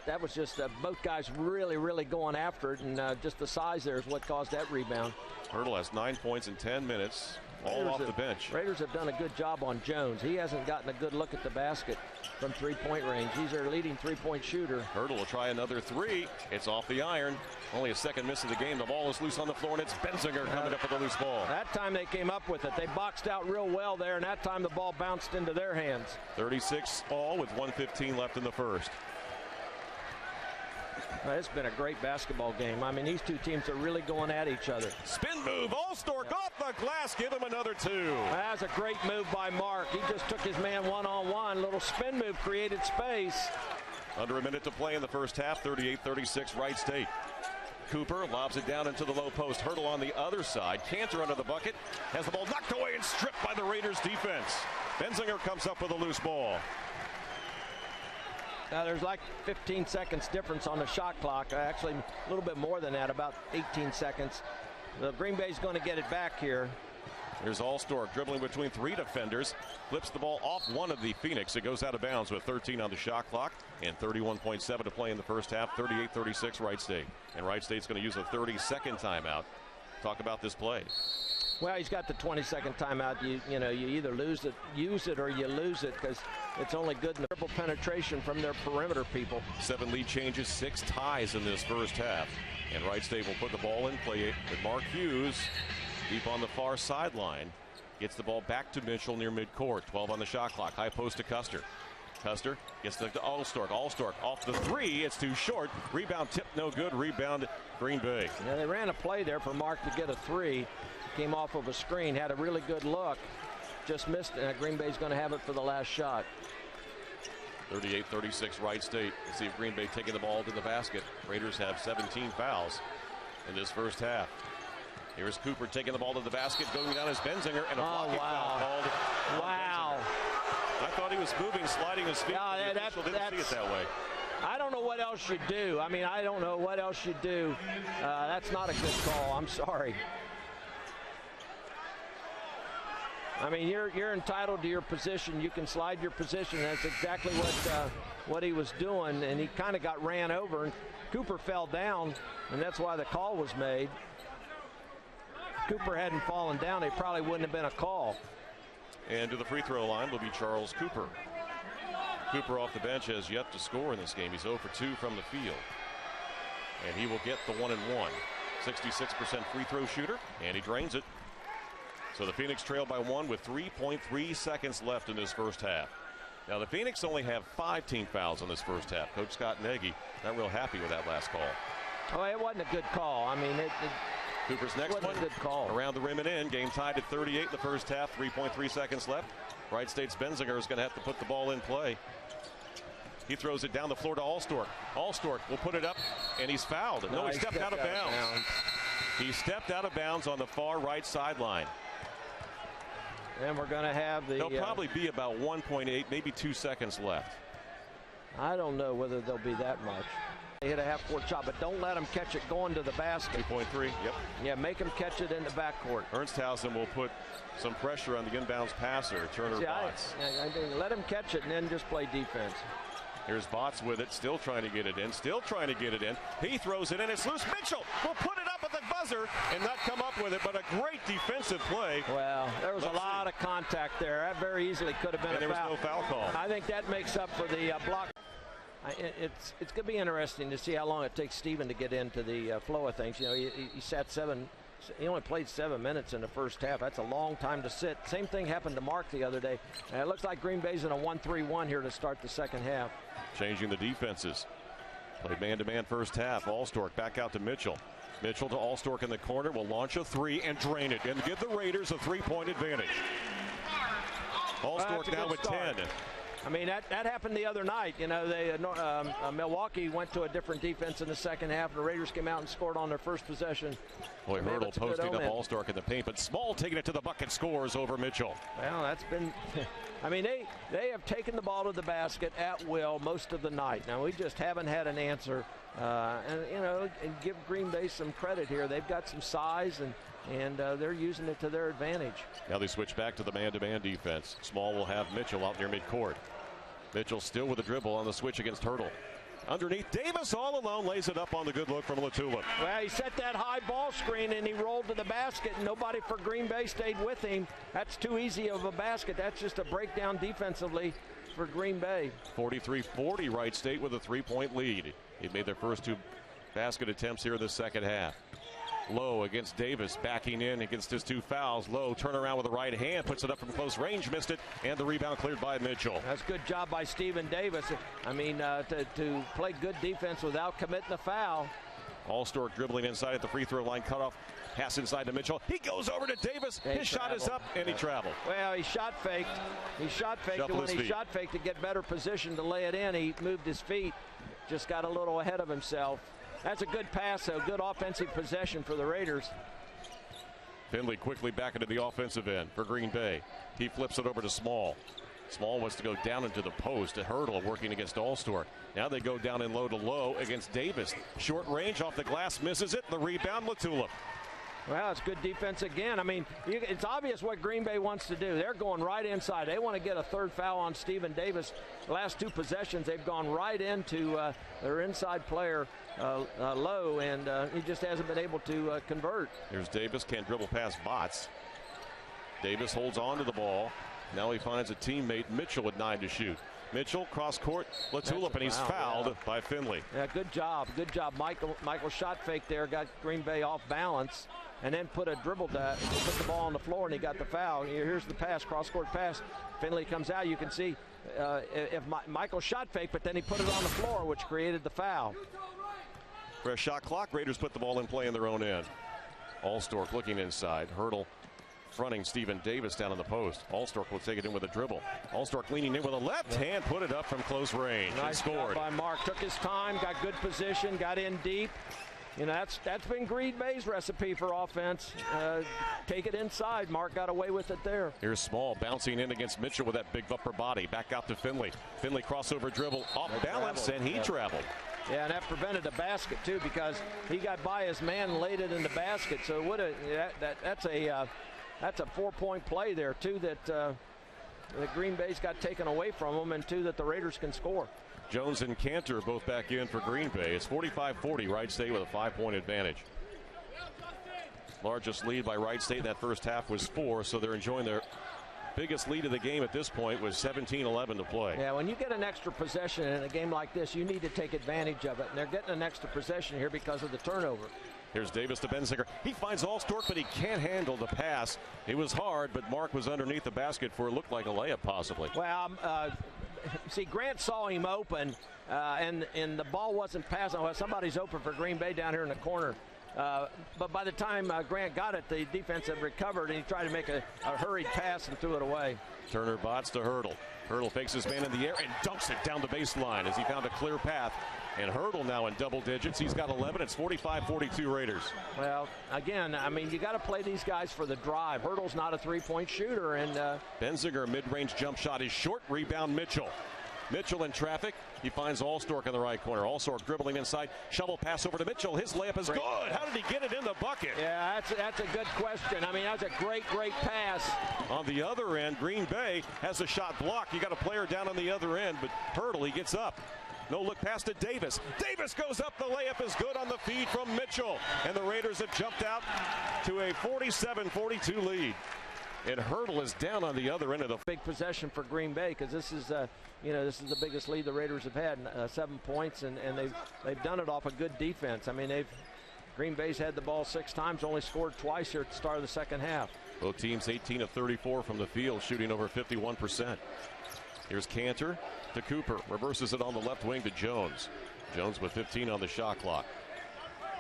B: That was just both guys really going after it, and just the size there is what caused that rebound.
A: Hurdle has 9 points in 10 minutes. all off the bench.
B: Raiders have done a good job on Jones. He hasn't gotten a good look at the basket from three-point range. He's their leading three-point shooter.
A: Hurdle will try another three. It's off the iron. Only a second miss of the game. The ball is loose on the floor, and it's Benzinger coming up with a loose ball.
B: That time they came up with it. They boxed out real well there, and that time the ball bounced into their hands.
A: 36 all with 1:15 left in the first.
B: It's been a great basketball game. I mean, these two teams are really going at each other.
A: Spin move, Allstork off the glass, give him another two.
B: That's a great move by Mark. He just took his man one-on-one. Little spin move created space.
A: Under a minute to play in the first half, 38-36 Wright State. Cooper lobs it down into the low post. Hurdle on the other side. Cantor under the bucket. Has the ball knocked away and stripped by the Raiders defense. Benzinger comes up with a loose ball.
B: Now there's like 15 seconds difference on the shot clock. Actually, a little bit more than that, about 18 seconds. The Green Bay's going to get it back here.
A: Here's Allstork dribbling between three defenders. Flips the ball off one of the Phoenix. It goes out of bounds with 13 on the shot clock and 31.7 to play in the first half. 38-36 Wright State. And Wright State's going to use a 30-second timeout. Talk about this play.
B: Well, he's got the 20-second timeout. You know, you either use it or you lose it, because it's only good in the triple penetration from their perimeter people. 7
A: lead changes, 6 ties in this first half. And Wright State will put the ball in play with Mark Hughes deep on the far sideline. Gets the ball back to Mitchell near midcourt. 12 on the shot clock. High post to Custer. Custer gets to Allstork. Allstork off the three. It's too short. Rebound tip no good. Rebound Green Bay.
B: Yeah, they ran a play there for Mark to get a three. Came off of a screen. Had a really good look. Just missed it. Green Bay's going to have it for the last shot.
A: 38-36 Wright State. Let's see if Green Bay taking the ball to the basket. Raiders have 17 fouls in this first half. Here's Cooper taking the ball to the basket, going down as Benzinger, and a blocking foul called.
B: Wow.
A: I thought he was moving, sliding his feet.
B: No,
A: the official didn't see it that way.
B: I don't know what else you do. I mean, I don't know what else you do. That's not a good call. I'm sorry. I mean, you're entitled to your position. You can slide your position. That's exactly what he was doing, and he kind of got ran over. And Cooper fell down, and that's why the call was made. Cooper hadn't fallen down, it probably wouldn't have been a call.
A: And to the free throw line will be Charles Cooper. Cooper off the bench has yet to score in this game. He's 0 for 2 from the field. And he will get the 1-and-1. 66% free throw shooter, and he drains it. So the Phoenix trail by 1 with 3.3 seconds left in this first half. Now the Phoenix only have 5 team fouls in this first half. Coach Scott Nagy not real happy with that last call.
B: Oh, it wasn't a good call. I mean,
A: Cooper's next one,
B: good call.
A: Around the rim and in. Game tied at 38 in the first half. 3.3 seconds left. Wright State's Benzinger is going to have to put the ball in play. He throws it down the floor to Allstork. Allstork will put it up, and he's fouled. No, he stepped out of bounds. He stepped out of bounds on the far right sideline.
B: And we're going to have the...
A: There'll probably be about 1.8, maybe 2 seconds left.
B: I don't know whether there'll be that much. They hit a half-court shot, but don't let them catch it going to the basket.
A: 2.3, yep.
B: Yeah, make them catch it in the backcourt.
A: Ernsthausen will put some pressure on the inbounds passer, Turner Botts.
B: I think let him catch it and then just play defense.
A: Here's Botts with it, still trying to get it in, still trying to get it in. He throws it in, it's loose. Mitchell will put it up at the buzzer and not come up with it, but a great defensive play.
B: Well, there was a lot of contact there. That very easily could have been a foul.
A: And there was no foul call.
B: I think that makes up for the block. It's going to be interesting to see how long it takes Steven to get into the flow of things. You know, he sat 7. He only played 7 minutes in the first half. That's a long time to sit. Same thing happened to Mark the other day. It looks like Green Bay's in a 1-3-1 here to start the second half.
A: Changing the defenses. Played man-to-man first half. Allstork back out to Mitchell. Mitchell to Allstork in the corner. Will launch a 3 and drain it and give the Raiders a 3-point advantage. Allstork now with 10.
B: I mean, that happened the other night. You know, Milwaukee went to a different defense in the second half. The Raiders came out and scored on their first possession.
A: Boy, Hurdle posting up Allstork in the paint, but Small taking it to the bucket, scores over Mitchell.
B: Well, that's been, I mean, they have taken the ball to the basket at will most of the night. Now, we just haven't had an answer. And, you know, and give Green Bay some credit here. They've got some size, and they're using it to their advantage.
A: Now they switch back to the man-to-man defense. Small will have Mitchell out near midcourt. Mitchell still with a dribble on the switch against Hurdle. Underneath, Davis all alone lays it up on the good look from LaTulip.
B: Well, he set that high ball screen and he rolled to the basket, and nobody for Green Bay stayed with him. That's too easy of a basket. That's just a breakdown defensively for Green Bay.
A: 43-40, Wright State with a 3-point lead. He made their first 2 basket attempts here in the second half. Lowe against Davis, backing in against his 2 fouls. Lowe turn around with the right hand, puts it up from close range, missed it, and the rebound cleared by Mitchell.
B: That's a good job by Stephen Davis. I mean, to play good defense without committing a foul.
A: Allstork dribbling inside at the free throw line, cut off, pass inside to Mitchell. He goes over to Davis. His shot is up, and he traveled.
B: Well, he shot faked. He shot faked, and when he shot faked to get better position to lay it in, he moved his feet, just got a little ahead of himself. That's a good pass, a good offensive possession for the Raiders.
A: Finley quickly back into the offensive end for Green Bay. He flips it over to Small. Small wants to go down into the post. Hurdle working against Allstork. Now they go down in low to low against Davis. Short range off the glass, misses it. The rebound, LaTulip.
B: Well, it's good defense again. I mean, it's obvious what Green Bay wants to do. They're going right inside. They want to get a 3rd foul on Stephen Davis. The last 2 possessions, they've gone right into their inside player, Lowe, and he just hasn't been able to convert.
A: Here's Davis, can't dribble past Botts. Davis holds on to the ball. Now he finds a teammate, Mitchell, with 9 to shoot. Mitchell, cross court, LaTulip, and he's fouled by Finley.
B: Yeah, good job. Good job. Michael shot fake there, got Green Bay off balance, and then put a dribble to put the ball on the floor, and he got the foul. Here's the pass, cross court pass. Finley comes out. You can see if Michael shot fake, but then he put it on the floor, which created the foul.
A: Fresh shot clock. Raiders put the ball in play in their own end. Allstork looking inside. Hurdle fronting Stephen Davis down on the post. Allstork will take it in with a dribble. Allstork leaning in with a left hand, put it up from close range.
B: Nice
A: scored.
B: Job by Mark. Took his time, got good position, got in deep. You know, that's been Green Bay's recipe for offense. Take it inside. Mark got away with it there.
A: Here's Small bouncing in against Mitchell with that big upper body. Back out to Finley. Finley crossover dribble off balance, and he traveled.
B: Yeah, and that prevented a basket too, because he got by his man and laid it in the basket. So that's a 4-point play there too, that Green Bay's got taken away from them, and 2 that the Raiders can score.
A: Jones and Cantor both back in for Green Bay. It's 45-40. Wright State with a 5-point advantage. Largest lead by Wright State in that first half was 4, so they're enjoying their biggest lead of the game at this point was 17-11 to play.
B: Yeah, when you get an extra possession in a game like this, you need to take advantage of it, and they're getting an extra possession here because of the turnover.
A: Here's Davis to Benziger. He finds Allstork, but he can't handle the pass. It was hard, but Mark was underneath the basket for it looked like a layup possibly.
B: Well, see, Grant saw him open, and the ball wasn't passing. Well, somebody's open for Green Bay down here in the corner. But by the time Grant got it, the defense had recovered, and he tried to make a hurried pass and threw it away.
A: Turner bots to Hurdle. Hurdle fakes his man in the air and dunks it down the baseline as he found a clear path. And Hurdle now in double digits. He's got 11. It's 45-42 Raiders.
B: Well, again, I mean, you got to play these guys for the drive. Hurdle's not a 3-point shooter. And
A: Benziger, mid-range jump shot is short. Rebound Mitchell. Mitchell in traffic. He finds Allstork in the right corner. Allstork dribbling inside. Shovel pass over to Mitchell. His layup is good. How did he get it in the bucket?
B: Yeah, that's a good question. I mean, that's a great pass.
A: On the other end, Green Bay has a shot blocked. You got a player down on the other end, but Hurdle, he gets up. No look pass to Davis. Davis goes up. The layup is good on the feed from Mitchell. And the Raiders have jumped out to a 47-42 lead. And Hurdle is down on the other end of the
B: big possession for Green Bay, because this is this is the biggest lead the Raiders have had, 7 points, and they've done it off a good defense. I mean, Green Bay's had the ball 6 times, only scored twice here at the start of the second half.
A: Both teams 18 of 34 from the field, shooting over 51%. Here's Cantor to Cooper, reverses it on the left wing to Jones. Jones with 15 on the shot clock.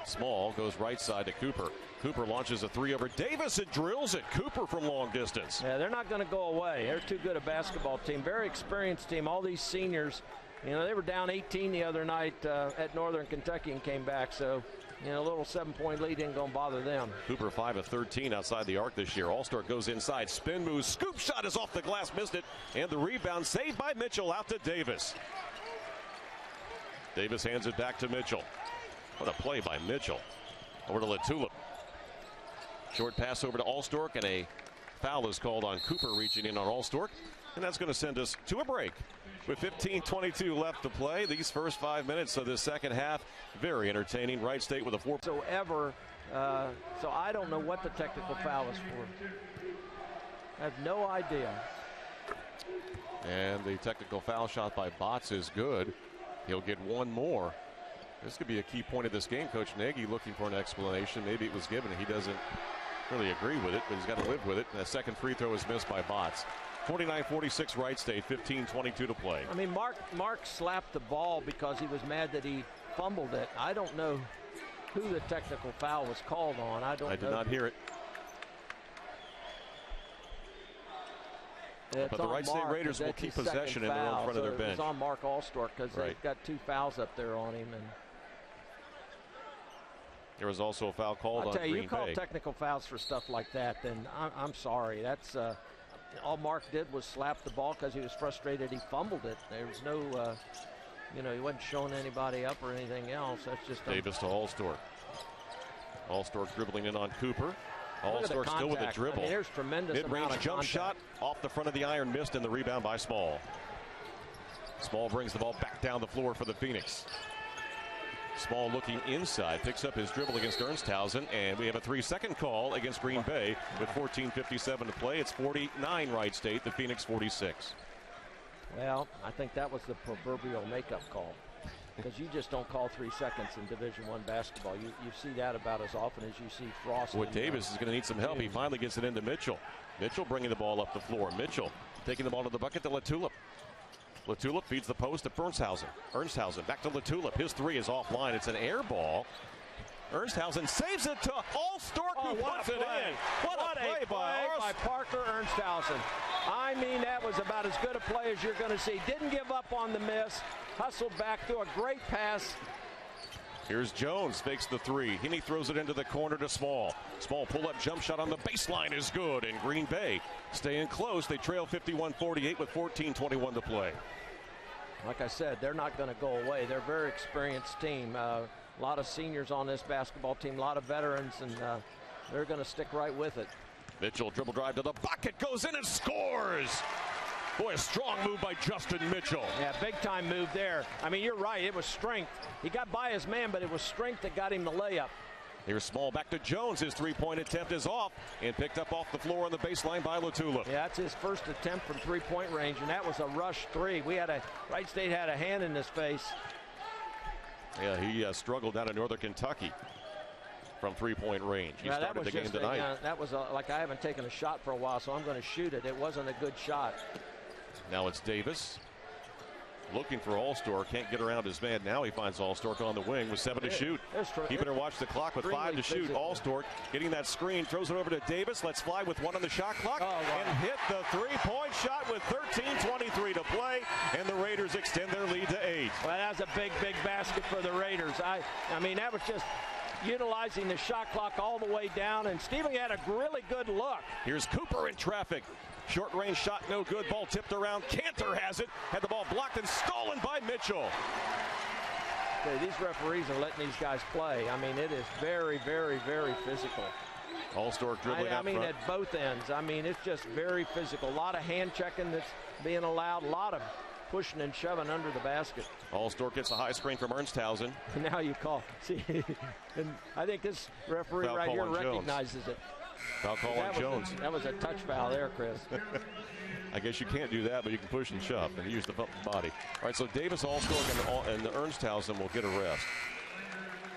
A: Small goes right side to Cooper. Cooper launches a 3 over Davis and drills it. Cooper from long distance.
B: Yeah, they're not going to go away. They're too good a basketball team. Very experienced team. All these seniors, they were down 18 the other night at Northern Kentucky and came back. So, a little 7-point lead ain't going to bother them.
A: Cooper 5 of 13 outside the arc this year. Allstork goes inside. Spin move. Scoop shot is off the glass. Missed it. And the rebound saved by Mitchell out to Davis. Davis hands it back to Mitchell. What a play by Mitchell. Over to LaTulip. Short pass over to Allstork, and a foul is called on Cooper reaching in on Allstork. And that's going to send us to a break. with 15:22 left to play. These first 5 minutes of the second half, very entertaining. Wright State with a 4.
B: So I don't know what the technical foul is for. I have no idea.
A: And the technical foul shot by Botts is good. He'll get one more. This could be a key point of this game. Coach Nagy looking for an explanation. Maybe it was given. He doesn't really agree with it, but he's got to live with it. And the second free throw is missed by Botts. 49-46 Wright State, 15:22 to play.
B: I mean, Mark slapped the ball because he was mad that he fumbled it. I don't know who the technical foul was called on. I did
A: not hear it. But the Wright State Raiders will keep possession in their own front of their bench.
B: It's on Mark Allstork because they've got 2 fouls up there on him. And
A: there was also a foul called on Green Bay.
B: I'll tell you, you call technical fouls for stuff like that, then I'm sorry. That's all Mark did was slap the ball because he was frustrated he fumbled it. There was no, he wasn't showing anybody up or anything else. That's just
A: Davis to Allstork. Allstork dribbling in on Cooper. Allstork still with the dribble.
B: I mean, there's tremendous
A: mid-range jump shot off the front of the iron, missed, and the rebound by Small. Small brings the ball back down the floor for the Phoenix. Small looking inside, picks up his dribble against Ernsthausen, and we have a 3-second call against Green Bay with 14:57 to play. It's 49 Wright State, the Phoenix 46.
B: Well, I think that was the proverbial makeup call, because you just don't call 3 seconds in Division I basketball. You see that about as often as you see Frost.
A: Well, Davis is going to need some help. He finally gets it into Mitchell. Mitchell bringing the ball up the floor. Mitchell taking the ball to the bucket to LaTulip. LaTulip feeds the post to Ernsthausen. Ernsthausen back to LaTulip. His 3 is offline. It's an air ball. Ernsthausen saves it to Allstork, who puts it in. What a play by
B: Parker Ernsthausen. I mean, that was about as good a play as you're going to see. Didn't give up on the miss. Hustled back through a great pass.
A: Here's Jones, fakes the 3. Heaney throws it into the corner to Small. Small pull-up jump shot on the baseline is good, and Green Bay staying close. They trail 51-48 with 14:21 to play.
B: Like I said, they're not going to go away. They're a very experienced team. A lot of seniors on this basketball team, a lot of veterans, and they're going to stick right with it.
A: Mitchell dribble drive to the bucket, goes in and scores. Boy, a strong move by Justin Mitchell.
B: Yeah, big time move there. I mean, you're right. It was strength. He got by his man, but it was strength that got him the layup.
A: Here's Small back to Jones. His 3-point attempt is off and picked up off the floor on the baseline by LaTulip.
B: Yeah, that's his first attempt from 3-point range, and that was a rush 3. Wright State had a hand in his face.
A: Yeah, he struggled down in Northern Kentucky from 3-point range. He started the game tonight.
B: That was like I haven't taken a shot for a while, so I'm going to shoot it. It wasn't a good shot.
A: Now it's Davis looking for Allstork. Can't get around his man. Now he finds Allstork on the wing with 7 to shoot. He better watch the clock with 5 to shoot. Allstork getting that screen, throws it over to Davis. Let's fly with 1 on the shot clock and hit the 3-point shot with 13:23 to play, and the Raiders extend their lead to 8.
B: Well, that was a big basket for the Raiders. I mean, that was just utilizing the shot clock all the way down, and Stephen had a really good look.
A: Here's Cooper in traffic. Short range shot, no good. Ball tipped around. Cantor has it. Had the ball blocked and stolen by Mitchell.
B: Okay, these referees are letting these guys play. I mean, it is very, very, very physical.
A: Allstork dribbling out front.
B: At both ends. I mean, it's just very physical. A lot of hand checking that's being allowed. A lot of pushing and shoving under the basket.
A: Allstork gets a high screen from Ernsthausen.
B: Now you call. See, and I think this referee right here recognizes it.
A: Foul call on Jones.
B: That was a touch foul there, Chris.
A: I guess you can't do that, but you can push and shove and use the body. All right, so Davis, Allstork, and Ernsthausen will get a rest.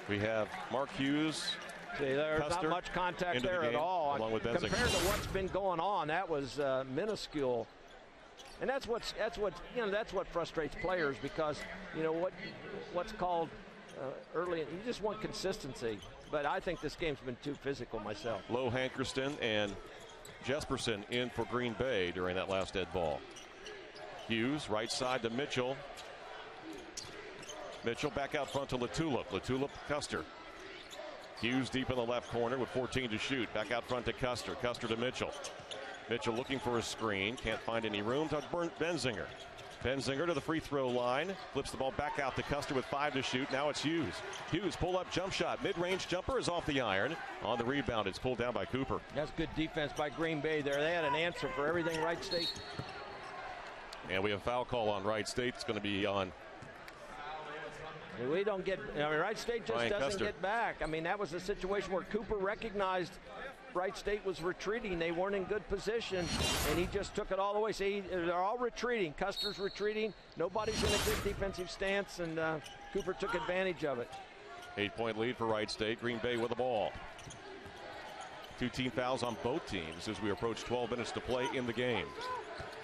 A: We have Mark Hughes.
B: See, there's not much contact there at all.
A: Along with Benzinger.
B: Compared to what's been going on, that was minuscule. And that's what frustrates players, because what's called early. You just want consistency. But I think this game's been too physical myself.
A: Lowe, Hankerston, and Jesperson in for Green Bay during that last dead ball. Hughes, right side to Mitchell. Mitchell back out front to LaTulip. LaTulip, Custer. Hughes deep in the left corner with 14 to shoot. Back out front to Custer. Custer to Mitchell. Mitchell looking for a screen. Can't find any room to Benzinger. Benzinger to the free throw line. Flips the ball back out to Custer with 5 to shoot. Now it's Hughes. Hughes pull-up jump shot. Mid-range jumper is off the iron. On the rebound, it's pulled down by Cooper.
B: That's good defense by Green Bay there. They had an answer for everything Wright State
A: And we have foul call on WrightState. It's going to be on.
B: We don't get, WrightState just
A: Ryan
B: doesn't
A: Custer.
B: get back. I mean, that was a situation where Cooper recognized WrightState was retreating. They weren't in good position, and he just took it all the way. See, they're all retreating. Custer's retreating. Nobody's in a good defensive stance, and Cooper took advantage of it.
A: 8-point lead for WrightState. Green Bay with the ball. 2 team fouls on both teams as we approach 12 minutes to play in the game.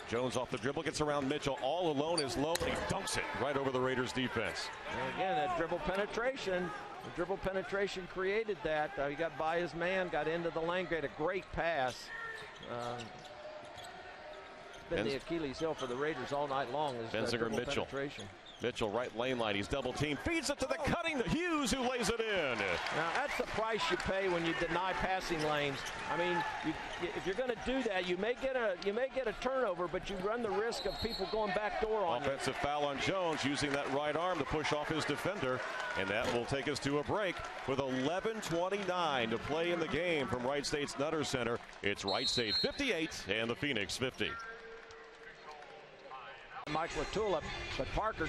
A: Jones off the dribble, gets around Mitchell. All alone is low, and he dunks it right over the Raiders defense.
B: And again, that dribble penetration. The dribble penetration created that. He got by his man, got into the lane, got a great pass. It's been the Achilles heel for the Raiders all night long is dribble
A: Mitchell.
B: penetration.
A: Mitchell right lane line. He's double teamed. Feeds it to the cutting Hughes, who lays it in.
B: Now that's the price you pay when you deny passing lanes. I mean, if you're going to do that, you may get a turnover, but you run the risk of people going backdoor on you.
A: Offensive foul on Jones, using that right arm to push off his defender, and that will take us to a break with 11:29 to play in the game from Wright State's Nutter Center. It's Wright State 58 and the Phoenix 50.
B: Michael Tulip, but Parker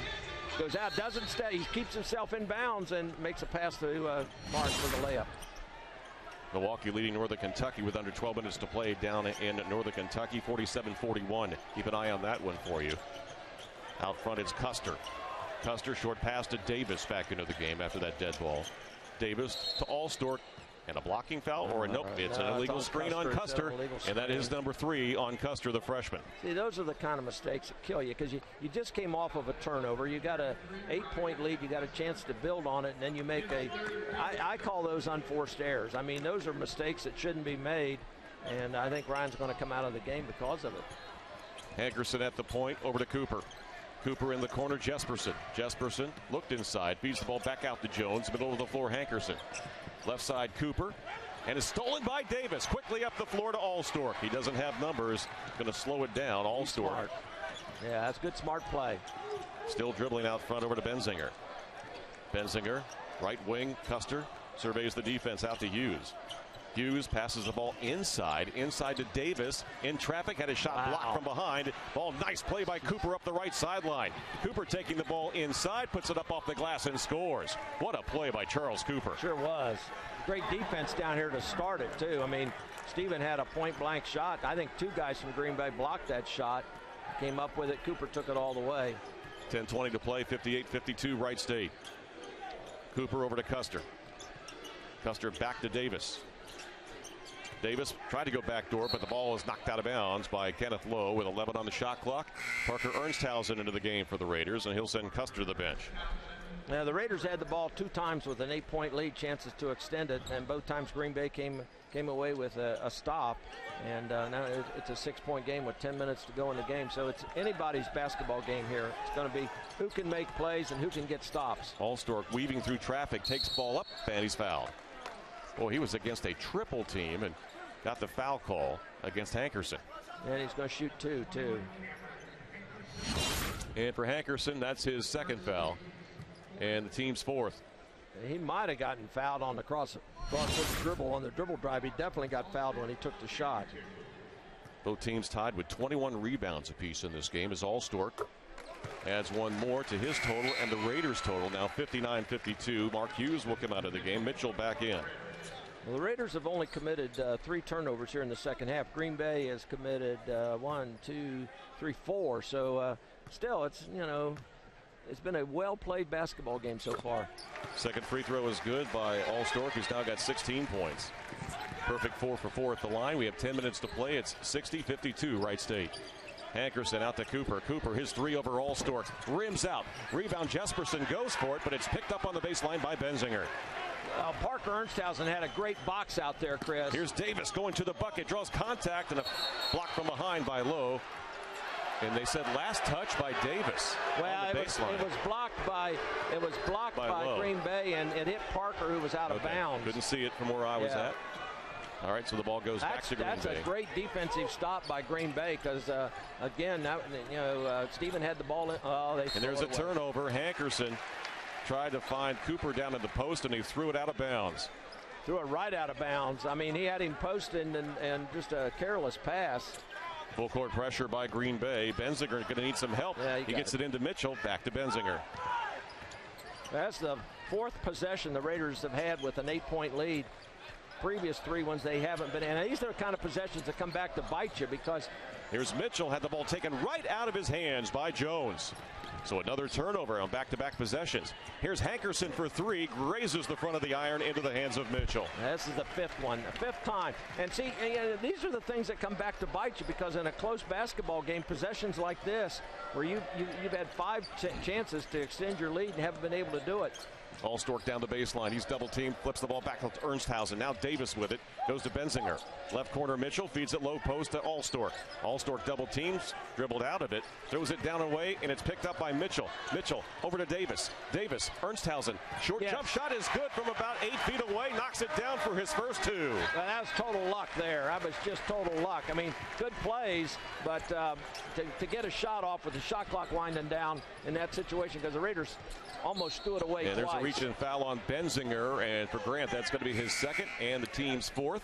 B: goes out, doesn't stay. He keeps himself in bounds and makes a pass to Mark for the layup.
A: Milwaukee leading Northern Kentucky with under 12 minutes to play down in Northern Kentucky, 47-41. Keep an eye on that one for you. Out front, it's Custer. Custer, short pass to Davis back into the game after that dead ball. Davis to Allstork. And a blocking foul, or nope, it's an illegal screen on Custer, and that is number 3 on Custer, the freshman.
B: See, those are the kind of mistakes that kill you, because you just came off of a turnover. You got a 8-point lead, you got a chance to build on it, and then you make I call those unforced errors. I mean, those are mistakes that shouldn't be made, and I think Ryan's going to come out of the game because of it.
A: Hankerson at the point, over to Cooper. Cooper in the corner, Jesperson. Jesperson looked inside, feeds the ball back out to Jones, middle of the floor, Hankerson. Left side, Cooper, and is stolen by Davis. Quickly up the floor to Allstork. He doesn't have numbers. Going to slow it down. Allstork.
B: Yeah, that's good, smart play.
A: Still dribbling out front over to Benzinger. Benzinger, right wing, Custer surveys the defense out to Hughes. Hughes passes the ball inside to Davis. In traffic, had a shot blocked from behind. Ball, nice play by Cooper up the right sideline. Cooper taking the ball inside, puts it up off the glass and scores. What a play by Charles Cooper.
B: Sure was. Great defense down here to start it, too. I mean, Stephen had a point-blank shot. I think 2 guys from Green Bay blocked that shot. Came up with it. Cooper took it all the way.
A: 10:20 to play, 58-52, Wright State. Cooper over to Custer. Custer back to Davis. Davis tried to go backdoor, but the ball is knocked out of bounds by Kenneth Lowe with 11 on the shot clock. Parker Ernsthausen into the game for the Raiders, and he'll send Custer to the bench.
B: Now, the Raiders had the ball 2 times with an 8-point lead, chances to extend it, and both times Green Bay came away with a stop. And now it's a 6-point game with 10 minutes to go in the game, so it's anybody's basketball game here. It's going to be who can make plays and who can get stops.
A: Allstork weaving through traffic, takes ball up, and he's fouled. Boy, he was against a triple team and got the foul call against Hankerson.
B: And he's going to shoot 2, too.
A: And for Hankerson, that's his 2nd foul, and the team's 4th.
B: He might have gotten fouled on the cross dribble on the dribble drive. He definitely got fouled when he took the shot.
A: Both teams tied with 21 rebounds apiece in this game as Allstork adds 1 more to his total and the Raiders total now 59-52. Mark Hughes will come out of the game. Mitchell back in.
B: Well, the Raiders have only committed 3 turnovers here in the second half. Green Bay has committed 1, 2, 3, 4. So still, it's been a well-played basketball game so far.
A: Second free throw is good by Allstork, who's now got 16 points. Perfect 4 for 4 at the line. We have 10 minutes to play. It's 60-52, Wright State. Hankerson out to Cooper. Cooper, his 3 over Allstork. Rims out. Rebound, Jesperson goes for it, but it's picked up on the baseline by Benzinger.
B: Parker Ernsthausen had a great box out there, Chris.
A: Here's Davis going to the bucket, draws contact, and a block from behind by Lowe. And they said last touch by Davis.
B: Well, it was blocked by Green Bay, and it hit Parker, who was out of bounds.
A: Couldn't see it from where I was at. All right, so the ball goes back to Green Bay.
B: That's a great defensive stop by Green Bay because, again, Stephen had the ball.
A: And there's a turnover. Hankerson tried to find Cooper down at the post, and he threw it out of bounds.
B: Threw it right out of bounds. I mean, he had him posting and just a careless pass.
A: Full court pressure by Green Bay. Benzinger going to need some help.
B: Yeah,
A: he gets it into Mitchell. Back to Benzinger.
B: That's the 4th possession the Raiders have had with an 8-point lead. Previous 3 ones they haven't been in. And these are the kind of possessions that come back to bite you, because
A: here's Mitchell, had the ball taken right out of his hands by Jones. So another turnover on back-to-back possessions. Here's Hankerson for 3, grazes the front of the iron into the hands of Mitchell.
B: This is the 5th one, the 5th time. And see, these are the things that come back to bite you, because in a close basketball game, possessions like this, where you've had 5 chances to extend your lead and haven't been able to do it.
A: Allstork down the baseline. He's double teamed, flips the ball back to Ernsthausen. Now Davis with it, goes to Benzinger. Left corner Mitchell, feeds it low post to Allstork. Allstork double teams, dribbled out of it, throws it down away, and it's picked up by Mitchell. Mitchell over to Davis. Davis, Ernsthausen, short jump shot is good from about 8 feet away, knocks it down for his first 2.
B: Well, that was total luck there. That was just total luck. I mean, good plays, but to get a shot off with the shot clock winding down in that situation, because the Raiders almost threw it away twice.
A: There's a reach-in foul on Benzinger, and for Grant, that's going to be his 2nd and the team's 4th.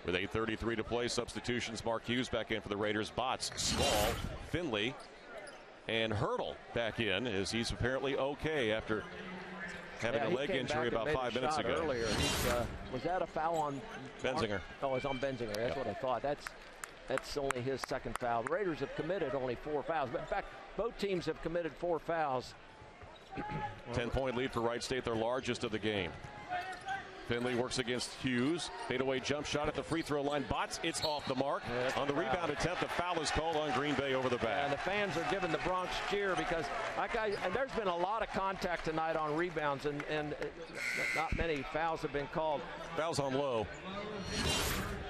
A: With 8:33 to play, substitutions. Mark Hughes back in for the Raiders. Botts, Small, Finley, and Hurdle back in, as he's apparently okay after having a leg injury about 5 minutes ago.
B: Earlier. Was that a foul on
A: Benzinger?
B: Oh, it's on Benzinger. That's what I thought. That's only his 2nd foul. The Raiders have committed only 4 fouls. But in fact, both teams have committed 4 fouls.
A: 10-point lead for Wright State, their largest of the game. Finley works against Hughes. Fadeaway jump shot at the free throw line. Botts, it's off the mark. On the rebound attempt, the foul is called on Green Bay over the back.
B: And the fans are giving the Bronx cheer, because and there's been a lot of contact tonight on rebounds, and not many fouls have been called.
A: Fouls on Lowe.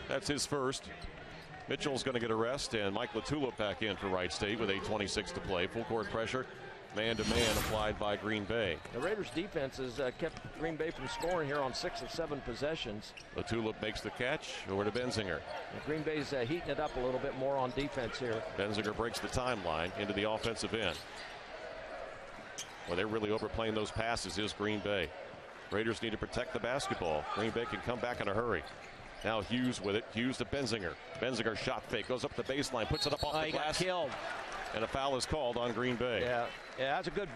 A: That's his first. Mitchell's going to get a rest, and Mike Latulip back in for Wright State with 8:26 to play. Full court pressure. Man-to-man applied by Green Bay.
B: The Raiders' defense has kept Green Bay from scoring here on 6 of 7 possessions.
A: Latulip makes the catch over to Benzinger.
B: And Green Bay's heating it up a little bit more on defense here.
A: Benzinger breaks the timeline into the offensive end. Well, they're really overplaying those passes is Green Bay. Raiders need to protect the basketball. Green Bay can come back in a hurry. Now Hughes with it. Hughes to Benzinger. Benzinger shot fake. Goes up the baseline. Puts it up off the glass.
B: Got killed.
A: And a foul is called on Green Bay.
B: Yeah, that's a good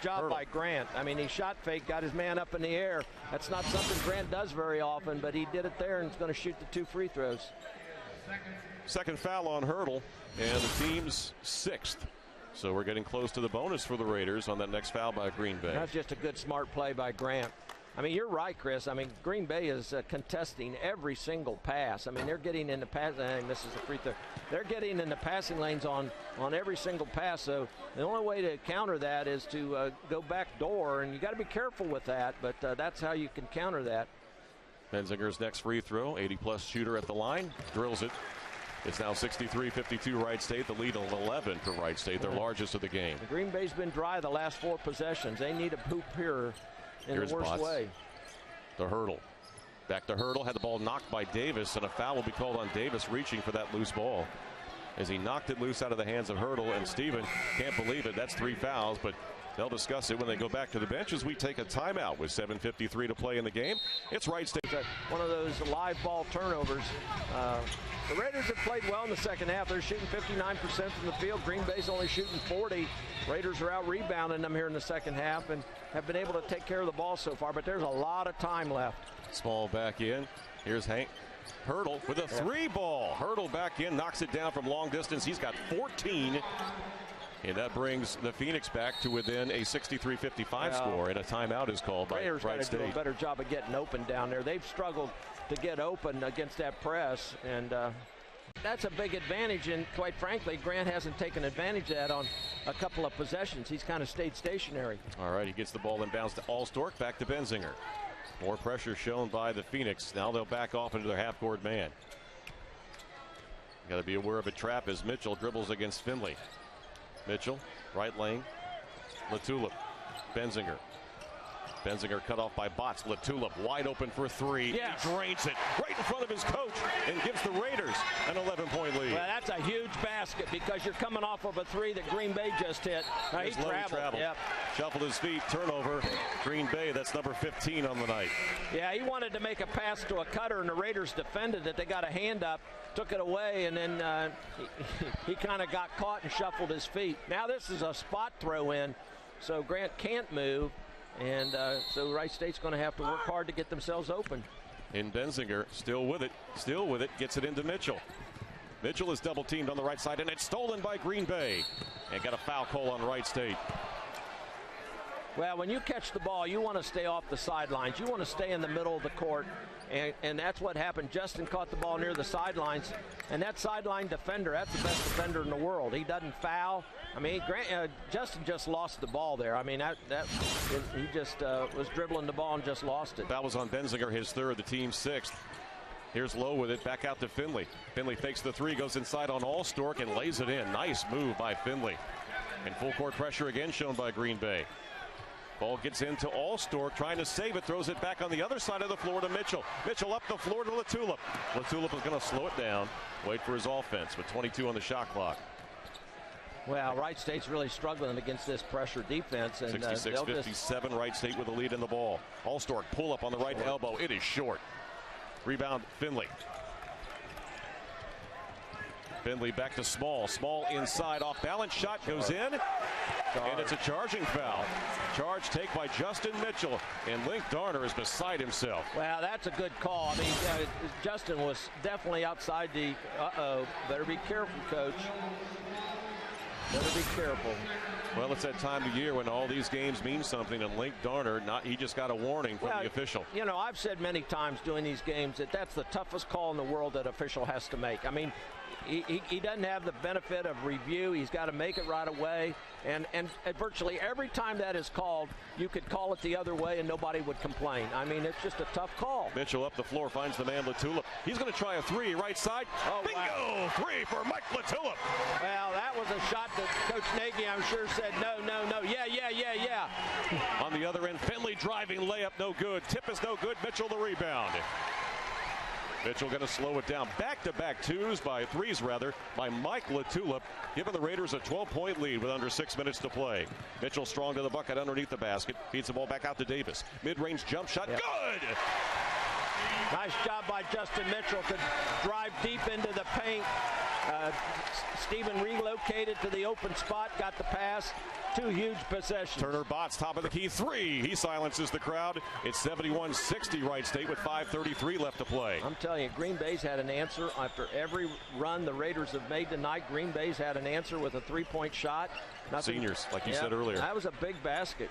B: job
A: Hurdle
B: by Grant. I mean, he shot fake, got his man up in the air. That's not something Grant does very often, but he did it there, and is going to shoot the 2 free throws.
A: 2nd foul on Hurdle, and the team's 6th. So we're getting close to the bonus for the Raiders on that next foul by Green Bay.
B: That's just a good, smart play by Grant. I mean, you're right, Chris. I mean, Green Bay is contesting every single pass. I mean, they're getting in the pass. And this is a free throw. They're getting in the passing lanes on every single pass. So the only way to counter that is to go back door, and you got to be careful with that. But that's how you can counter that.
A: Benzinger's next free throw, 80-plus shooter at the line, drills it. It's now 63-52 Wright State. The lead of 11 for Wright State, their largest of the game.
B: The Green Bay's been dry the last 4 possessions. They need a hoop here. Here's the worst
A: Botts.
B: way.
A: The Hurdle. Back to Hurdle. Had the ball knocked by Davis, and a foul will be called on Davis reaching for that loose ball. As he knocked it loose out of the hands of Hurdle, and Steven can't believe it. That's 3 fouls, but they'll discuss it when they go back to the bench as we take a timeout with 7:53 to play in the game. It's Wright State.
B: One of those live ball turnovers. The Raiders have played well in the second half. They're shooting 59% from the field. Green Bay's only shooting 40. Raiders are out rebounding them here in the second half and have been able to take care of the ball so far, but there's a lot of time left.
A: Small back in. Here's Hank Hurdle with a 3 ball. Hurdle back in, knocks it down from long distance. He's got 14. And that brings the Phoenix back to within a 63-55 score, and a timeout is called by
B: Raiders
A: Wright State.
B: Do a better job of getting open down there. They've struggled to get open against that press, and that's a big advantage. And quite frankly, Grant hasn't taken advantage of that on a couple of possessions. He's kind of stayed stationary.
A: All right, he gets the ball inbounds to Allstork, back to Benzinger. More pressure shown by the Phoenix. Now they'll back off into their half-court man. Got to be aware of a trap as Mitchell dribbles against Finley. Mitchell, right lane, Latulip, Benzinger. Benzinger cut off by Botts. LaTulip wide open for three.
B: Yes.
A: He drains it right in front of his coach and gives the Raiders an 11-point lead.
B: Well, that's a huge basket because you're coming off of a three that Green Bay just hit. He traveled. Yep.
A: Shuffled his feet. Turnover. Green Bay, that's number 15 on the night.
B: Yeah, he wanted to make a pass to a cutter, and the Raiders defended it. They got a hand up, took it away, and then he kind of got caught and shuffled his feet. Now this is a spot throw in, so Grant can't move. And so Wright State's going to have to work hard to get themselves open.
A: In Benzinger, still with it, gets it into Mitchell. Mitchell is double teamed on the right side, and it's stolen by Green Bay. And got a foul call on Wright State.
B: Well, when you catch the ball, you want to stay off the sidelines. You want to stay in the middle of the court, and that's what happened. Justin caught the ball near the sidelines, and that sideline defender, that's the best defender in the world. He doesn't foul. I mean, Justin just lost the ball there. I mean, he just was dribbling the ball and just lost it.
A: That was on Benzinger, his third, the team's sixth. Here's Lowe with it, back out to Finley. Finley fakes the three, goes inside on Allstork and lays it in. Nice move by Finley. And full court pressure again shown by Green Bay. Ball gets into Allstork, trying to save it, throws it back on the other side of the floor to Mitchell. Mitchell up the floor to LaTulip. LaTulip is going to slow it down, wait for his offense with 22 on the shot clock.
B: Well, Wright State's really struggling against this pressure defense. And
A: 66-57, Wright State with the lead in the ball. Allstork pull up on the right elbow. It is short. Rebound, Finley. Finley back to Small. Small inside, off balance shot goes in. And it's a charging foul. Charge take by Justin Mitchell. And Link Darner is beside himself.
B: Well, that's a good call. I mean, Justin was definitely outside the, better be careful, coach. Better be careful.
A: Well, it's that time of year when all these games mean something, and Link Darner, he just got a warning from the official.
B: You know, I've said many times during these games that that's the toughest call in the world that official has to make. I mean, he doesn't have the benefit of review. He's got to make it right away. And virtually every time that is called, you could call it the other way and nobody would complain. I mean, it's just a tough call.
A: Mitchell up the floor, finds the man LaTulip. He's going to try a three, right side.
B: Oh,
A: bingo!
B: Wow.
A: Three for Mike LaTulip.
B: Well, that was a shot that Coach Nagy, I'm sure, said no. Yeah.
A: On the other end, Finley driving layup, no good. Tip is no good. Mitchell the rebound. Mitchell going to slow it down. Back-to-back threes by Mike LaTulip, giving the Raiders a 12-point lead with under 6 minutes to play. Mitchell strong to the bucket underneath the basket. Feeds the ball back out to Davis. Mid-range jump shot. Yep. Good!
B: Nice job by Justin Mitchell to drive deep into the paint. Stephen relocated to the open spot, got the pass. Two huge possessions.
A: Turner Botts, top of the key, three. He silences the crowd. It's 71-60 Wright State with 5:33 left to play.
B: I'm telling you, Green Bay's had an answer after every run the Raiders have made tonight. Green Bay's had an answer with a three-point shot.
A: Seniors, like you said earlier.
B: That was a big basket.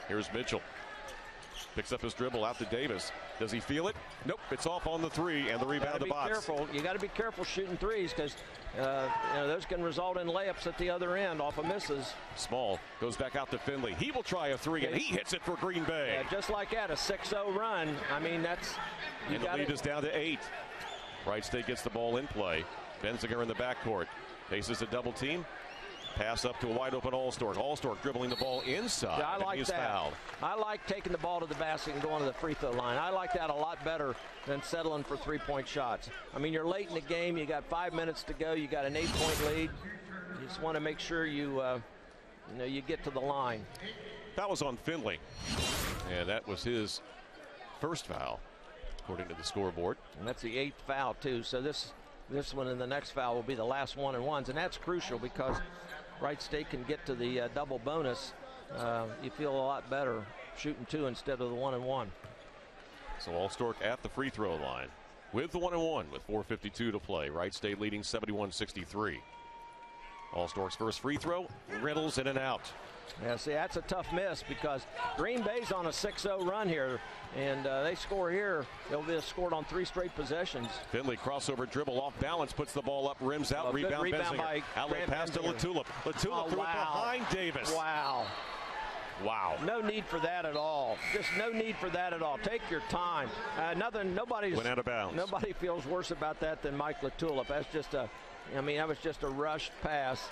A: Here's Mitchell. Picks up his dribble out to Davis. Does he feel it? Nope. It's off on the three, and the rebound to Botts.
B: You got to be careful shooting threes because those can result in layups at the other end off of misses.
A: Small goes back out to Finley. He will try a three, and he hits it for Green Bay.
B: Yeah, just like that, a 6-0 run. I mean, that's...
A: And the lead is down to 8. Wright State gets the ball in play. Benzinger in the backcourt. Faces a double team. Pass up to a wide open Allstork. Allstork dribbling the ball inside.
B: Yeah, I like that.
A: Fouled.
B: I like taking the ball to the basket and going to the free throw line. I like that a lot better than settling for three-point shots. I mean, you're late in the game. You got 5 minutes to go. You got an 8-point lead. You just want to make sure you get to the line.
A: That was on Finley, and that was his first foul, according to the scoreboard.
B: And that's the 8th foul too. So this one and the next foul will be the last 1-and-1s, and that's crucial because Wright State can get to the double bonus. You feel a lot better shooting 2 instead of the 1-and-1.
A: So Allstork at the free throw line with the 1-and-1 with 4:52 to play. Wright State leading 71-63. Allstork's first free throw, Riddles in and out.
B: Yeah, see, that's a tough miss because Green Bay's on a 6-0 run here, and they score here. They'll be scored on 3 straight possessions.
A: Finley crossover dribble off balance, puts the ball up, rims out, rebound Benzinger. Outlet pass to LaTulip. LaTulip threw it behind Davis. Wow. No need for that at all. Just no need for that at all. Take your time. Went out of bounds.
B: Nobody feels worse about that than Mike LaTulip. That was just a rushed pass.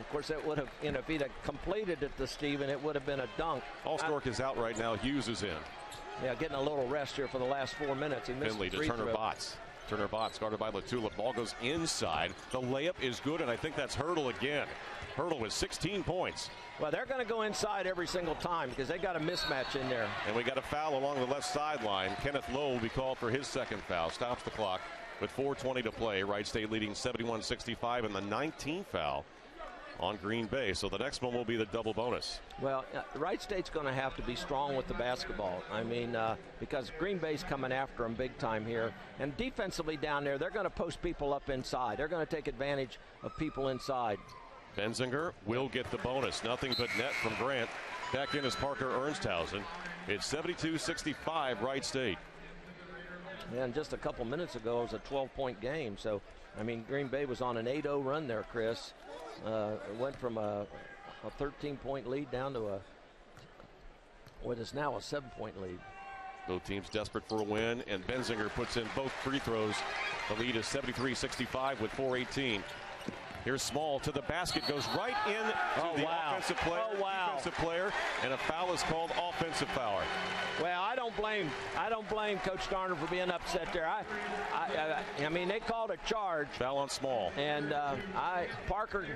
B: Of course, it would have, if he'd have completed it to Steven, it would have been a dunk.
A: Allstork is out right now. Hughes is in.
B: Yeah, getting a little rest here for the last 4 minutes. He missed
A: Finley
B: the
A: to
B: free
A: Turner
B: throw.
A: Botts. Turner Botts guarded by Latula. Ball goes inside. The layup is good, and I think that's Hurdle again. Hurdle with 16 points.
B: Well, they're going to go inside every single time because they got a mismatch in there.
A: And we got a foul along the left sideline. Kenneth Lowe will be called for his second foul. Stops the clock with 4:20 to play. Wright State leading 71-65, and the 19th foul on Green Bay. So the next one will be the double bonus.
B: Well, Wright State's going to have to be strong with the basketball. I mean, because Green Bay's coming after them big time here. And defensively down there, they're going to post people up inside. They're going to take advantage of people inside.
A: Benzinger will get the bonus. Nothing but net from Grant. Back in is Parker Ernsthausen. It's 72-65 Wright State.
B: And just a couple minutes ago, it was a 12-point game. So, I mean, Green Bay was on an 8-0 run there, Chris. It went from a 13-point lead down to what is now a 7-point lead.
A: Both teams desperate for a win, and Benzinger puts in both free throws. The lead is 73-65 with 4:18. Here's Small to the basket, goes right in to the offensive player, defensive player, and a foul is called offensive foul.
B: Well, I don't blame Coach Darner for being upset there. I mean, they called a charge.
A: Foul on Small.
B: And Parker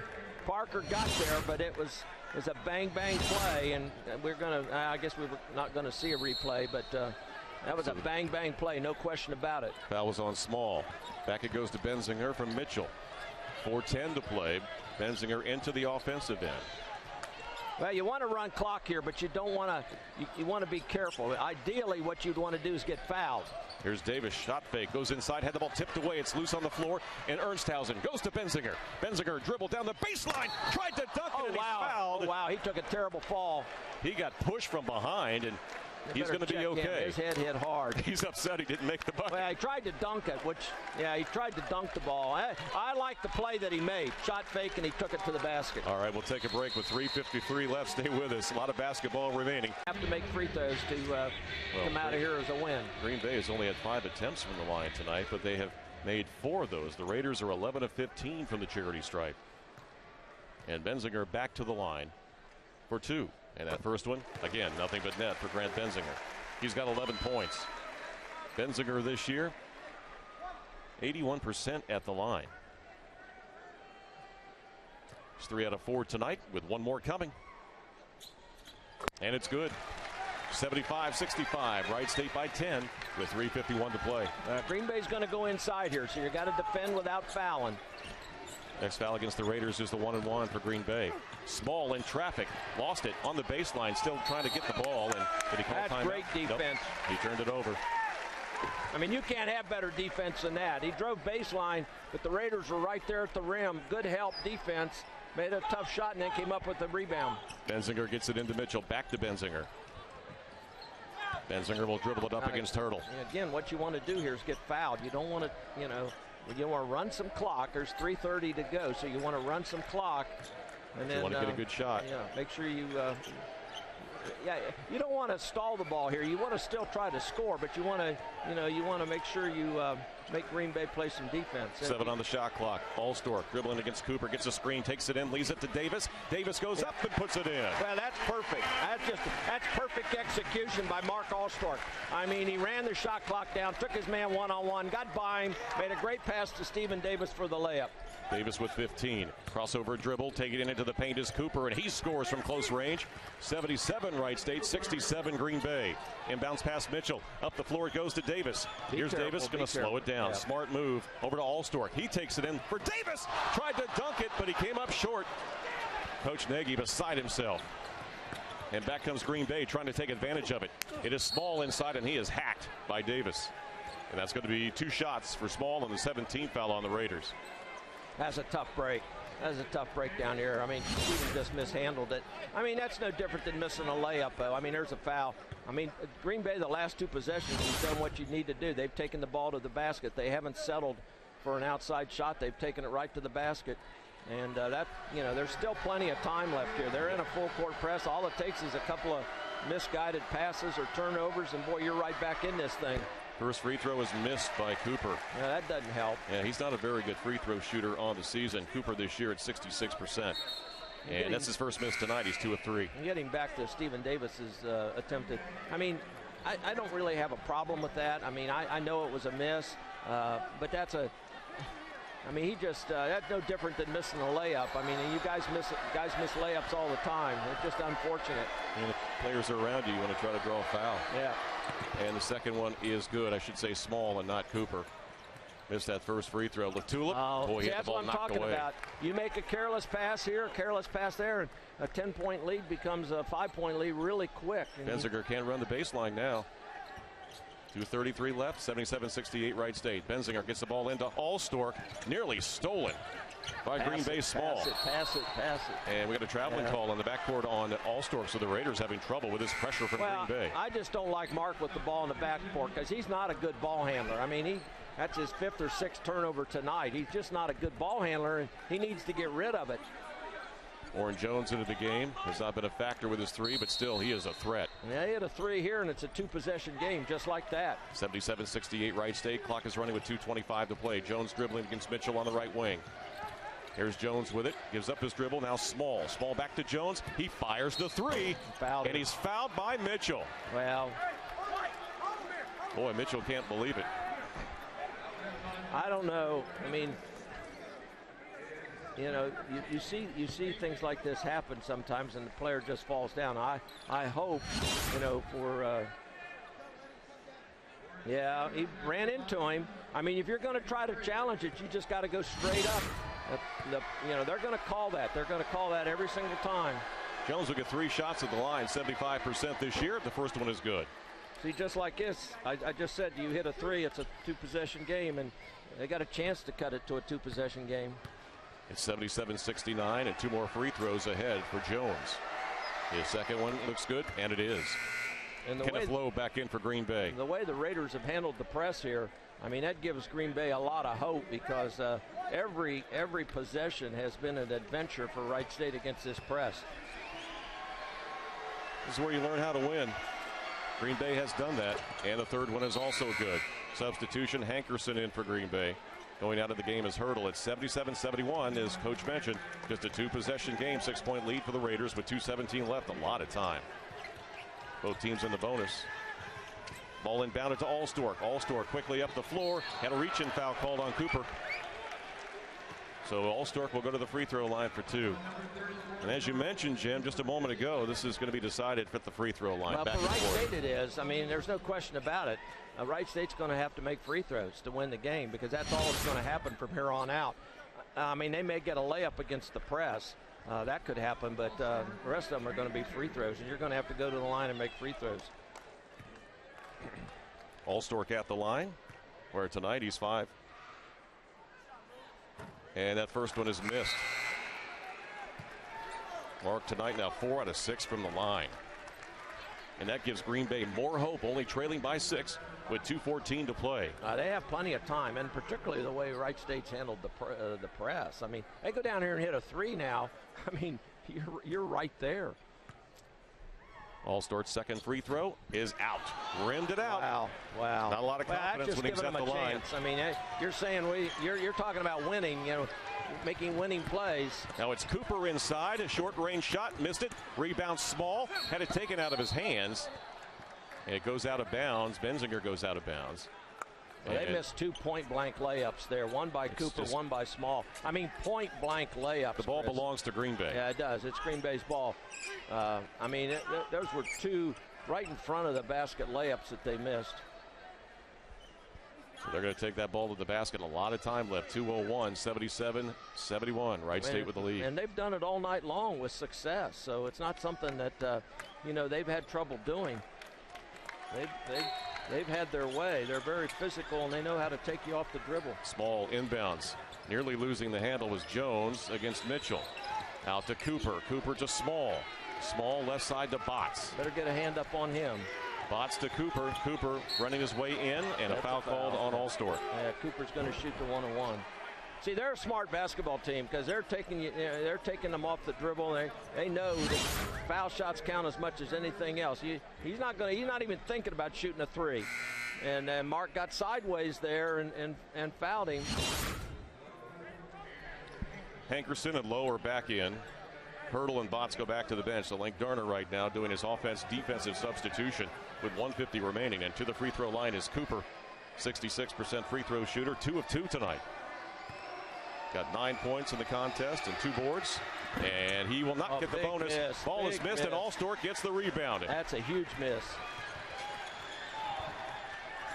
B: got there, but it was a bang play, and I guess we were not gonna see a replay, but that was a bang play, no question about it.
A: Foul was on Small. Back it goes to Benzinger from Mitchell. 4:10 to play. Benzinger into the offensive end.
B: Well, you want to run clock here, but you don't want to. You want to be careful. Ideally, what you'd want to do is get fouled.
A: Here's Davis, shot fake, goes inside, had the ball tipped away. It's loose on the floor, and Ernsthausen goes to Benzinger. Benzinger dribbled down the baseline, tried to dunk it, and he's fouled.
B: Oh, wow, he took a terrible fall.
A: He got pushed from behind, and he's going to be okay.
B: His head hit hard.
A: He's upset he didn't make the bucket.
B: Well, he tried to dunk it, he tried to dunk the ball. I like the play that he made. Shot fake, and he took it to the basket.
A: All right, we'll take a break with 3:53 left. Stay with us. A lot of basketball remaining.
B: Have to make free throws to come out of here as a win.
A: Green Bay has only had 5 attempts from the line tonight, but they have made 4 of those. The Raiders are 11 of 15 from the charity stripe. And Benzinger back to the line for 2. And that first one, again, nothing but net for Grant Benzinger. He's got 11 points. Benzinger this year, 81% at the line. It's 3 out of 4 tonight with 1 more coming. And it's good. 75-65, Wright State by 10 with 3:51 to play.
B: Green Bay's going to go inside here, so you got to defend without fouling.
A: Next foul against the Raiders is the 1-and-1 for Green Bay. Small in traffic, lost it on the baseline, still trying to get the ball. And did he call timeout?
B: That's great defense.
A: Nope. He turned it over.
B: I mean, you can't have better defense than that. He drove baseline, but the Raiders were right there at the rim. Good help defense. Made a tough shot and then came up with the rebound.
A: Benzinger gets it into Mitchell. Back to Benzinger. Benzinger will dribble it up against Hurdle.
B: Again, what you want to do here is get fouled. You don't want to, you want to run some clock. There's 3:30 to go, so you want to run some clock. And then
A: you want to get a good shot.
B: Yeah, make sure you you don't want to stall the ball here. You want to still try to score, but you want to make sure you make Green Bay play some defense.
A: 7 on the shot clock. Allstork dribbling against Cooper, gets a screen, takes it in, leaves it to Davis. Davis goes up and puts it in.
B: Well, that's perfect. That's perfect execution by Mark Allstork. I mean, he ran the shot clock down, took his man one-on-one, got by him, made a great pass to Stephen Davis for the layup.
A: Davis with 15. Crossover dribble, take it into the paint is Cooper, and he scores from close range. 77 Wright State, 67 Green Bay. Inbounds past Mitchell. Up the floor it goes to Davis. Here's Davis, going to slow it down. Yeah. Smart move over to Allstork. He takes it in for Davis. Tried to dunk it, but he came up short. Coach Nagy beside himself. And back comes Green Bay trying to take advantage of it. It is Small inside, and he is hacked by Davis. And that's going to be 2 shots for Small and the 17th foul on the Raiders.
B: That's a tough break. That's a tough break down here. I mean, Steven just mishandled it. I mean, that's no different than missing a layup, though. I mean, there's a foul. I mean, Green Bay, the last 2 possessions, has done what you need to do. They've taken the ball to the basket. They haven't settled for an outside shot. They've taken it right to the basket. And there's still plenty of time left here. They're in a full court press. All it takes is a couple of misguided passes or turnovers, and boy, you're right back in this thing.
A: First free throw is missed by Cooper.
B: Yeah, that doesn't help.
A: Yeah, he's not a very good free throw shooter on the season. Cooper this year at 66%. And that's his first miss tonight. He's 2 of 3.
B: Getting back to Stephen Davis's attempted. I mean, I don't really have a problem with that. I mean, I know it was a miss, but that's a. I mean, he just that's no different than missing a layup. I mean, you guys miss layups all the time. It's just unfortunate.
A: And if players are around you, you want to try to draw a foul.
B: Yeah.
A: And the second one is good. I should say Small and not Cooper. Missed that first free throw. Latulip.
B: Oh, see, that's what I'm talking about. You make a careless pass here, a careless pass there, and a 10-point lead becomes a 5-point lead really quick.
A: Benziger can't run the baseline now. 2:33 left, 77-68 Wright State. Benziger gets the ball into Allstork, nearly stolen by Green Bay Small.
B: Pass it.
A: And we got a traveling call on the backcourt on Allstork, so the Raiders having trouble with this pressure from Green Bay.
B: I just don't like Mark with the ball in the backcourt because he's not a good ball handler. I mean, that's his 5th or 6th turnover tonight. He's just not a good ball handler, and he needs to get rid of it.
A: Warren Jones into the game. Has not been a factor with his 3, but still he is a threat.
B: Yeah, he hit a 3 here, and it's a 2-possession game just like that.
A: 77-68 Wright State. Clock is running with 2:25 to play. Jones dribbling against Mitchell on the right wing. Here's Jones with it. Gives up his dribble. Now Small back to Jones. He fires the 3. And he's fouled by Mitchell.
B: Well,
A: boy, Mitchell can't believe it.
B: I don't know. I mean, you know, you see things like this happen sometimes, and the player just falls down. I hope, you know, for yeah, he ran into him. I mean, if you're going to try to challenge it, you just got to go straight up. You know, they're going to call that. They're going to call that every single time.
A: Jones will get 3 shots at the line, 75% this year. The first one is good.
B: See, just like this, I just said, you hit a 3, it's a 2-possession game, and they got a chance to cut it to a 2-possession game.
A: It's 77-69, and 2 more free throws ahead for Jones. His second one looks good, and it is.
B: And
A: Kenneth Lowe back in for Green Bay.
B: The way the Raiders have handled the press here, I mean, that gives Green Bay a lot of hope because every possession has been an adventure for Wright State against this press.
A: This is where you learn how to win. Green Bay has done that, and the third one is also good. Substitution, Hankerson in for Green Bay. Going out of the game is Hurdle at 77-71, as Coach mentioned. Just a 2-possession game, 6-point lead for the Raiders with 2:17 left, a lot of time. Both teams in the bonus. Ball inbounded to Allstork. Allstork quickly up the floor. Had a reach-in foul called on Cooper. So Allstork will go to the free throw line for 2. And as you mentioned, Jim, just a moment ago, this is going to be decided at the free throw line.
B: Well, for Wright State it is. I mean, there's no question about it. Wright State's going to have to make free throws to win the game because that's all that's going to happen from here on out. I mean, they may get a layup against the press. That could happen, but the rest of them are going to be free throws, and you're going to have to go to the line and make free throws.
A: Allstork at the line, where tonight he's 5. And that first one is missed. Mark tonight now 4 out of 6 from the line. And that gives Green Bay more hope, only trailing by 6 with 2:14 to play.
B: They have plenty of time, and particularly the way Wright State's handled the press. I mean, they go down here and hit a 3 now. I mean, you're right there.
A: Allstork's second free throw is out. Rimmed it out.
B: Wow.
A: Not a lot of confidence when he's at the line.
B: Chance. I mean, you're saying you're talking about winning, you know, making winning plays.
A: Now it's Cooper inside, a short range shot, missed it. Rebound Small, had it taken out of his hands. And it goes out of bounds. Benziger goes out of bounds.
B: Well, they missed 2 point-blank layups there, one by Cooper, one by Small. I mean, point-blank layups.
A: The ball belongs to Green Bay.
B: Yeah, it does. It's Green Bay's ball. I mean, those were 2 right in front of the basket layups that they missed.
A: So they're going to take that ball to the basket. A lot of time left. 2:01, 77-71. Wright State with the lead.
B: And they've done it all night long with success. So it's not something that, you know, they've had trouble doing. They've had their way. They're very physical, and they know how to take you off the dribble.
A: Small inbounds. Nearly losing the handle was Jones against Mitchell. Out to Cooper. Cooper to Small. Small left side to Botts.
B: Better get a hand up on him.
A: Botts to Cooper. Cooper running his way in, and a foul called on Allstork.
B: Yeah, Cooper's going to shoot the 1-on-1. See, they're a smart basketball team because they're taking them off the dribble. They know that foul shots count as much as anything else. He's not even thinking about shooting a 3. And Mark got sideways there and fouled him.
A: Hankerson and Lower back in. Hurdle and Botts go back to the bench. So Link Darner right now doing his defensive substitution with 1:50 remaining. And to the free throw line is Cooper, 66% free throw shooter, 2 of 2 tonight. Got 9 points in the contest and 2 boards. And he will not get the bonus.
B: Miss,
A: Ball is missed, and Allstork gets the rebound.
B: That's a huge miss.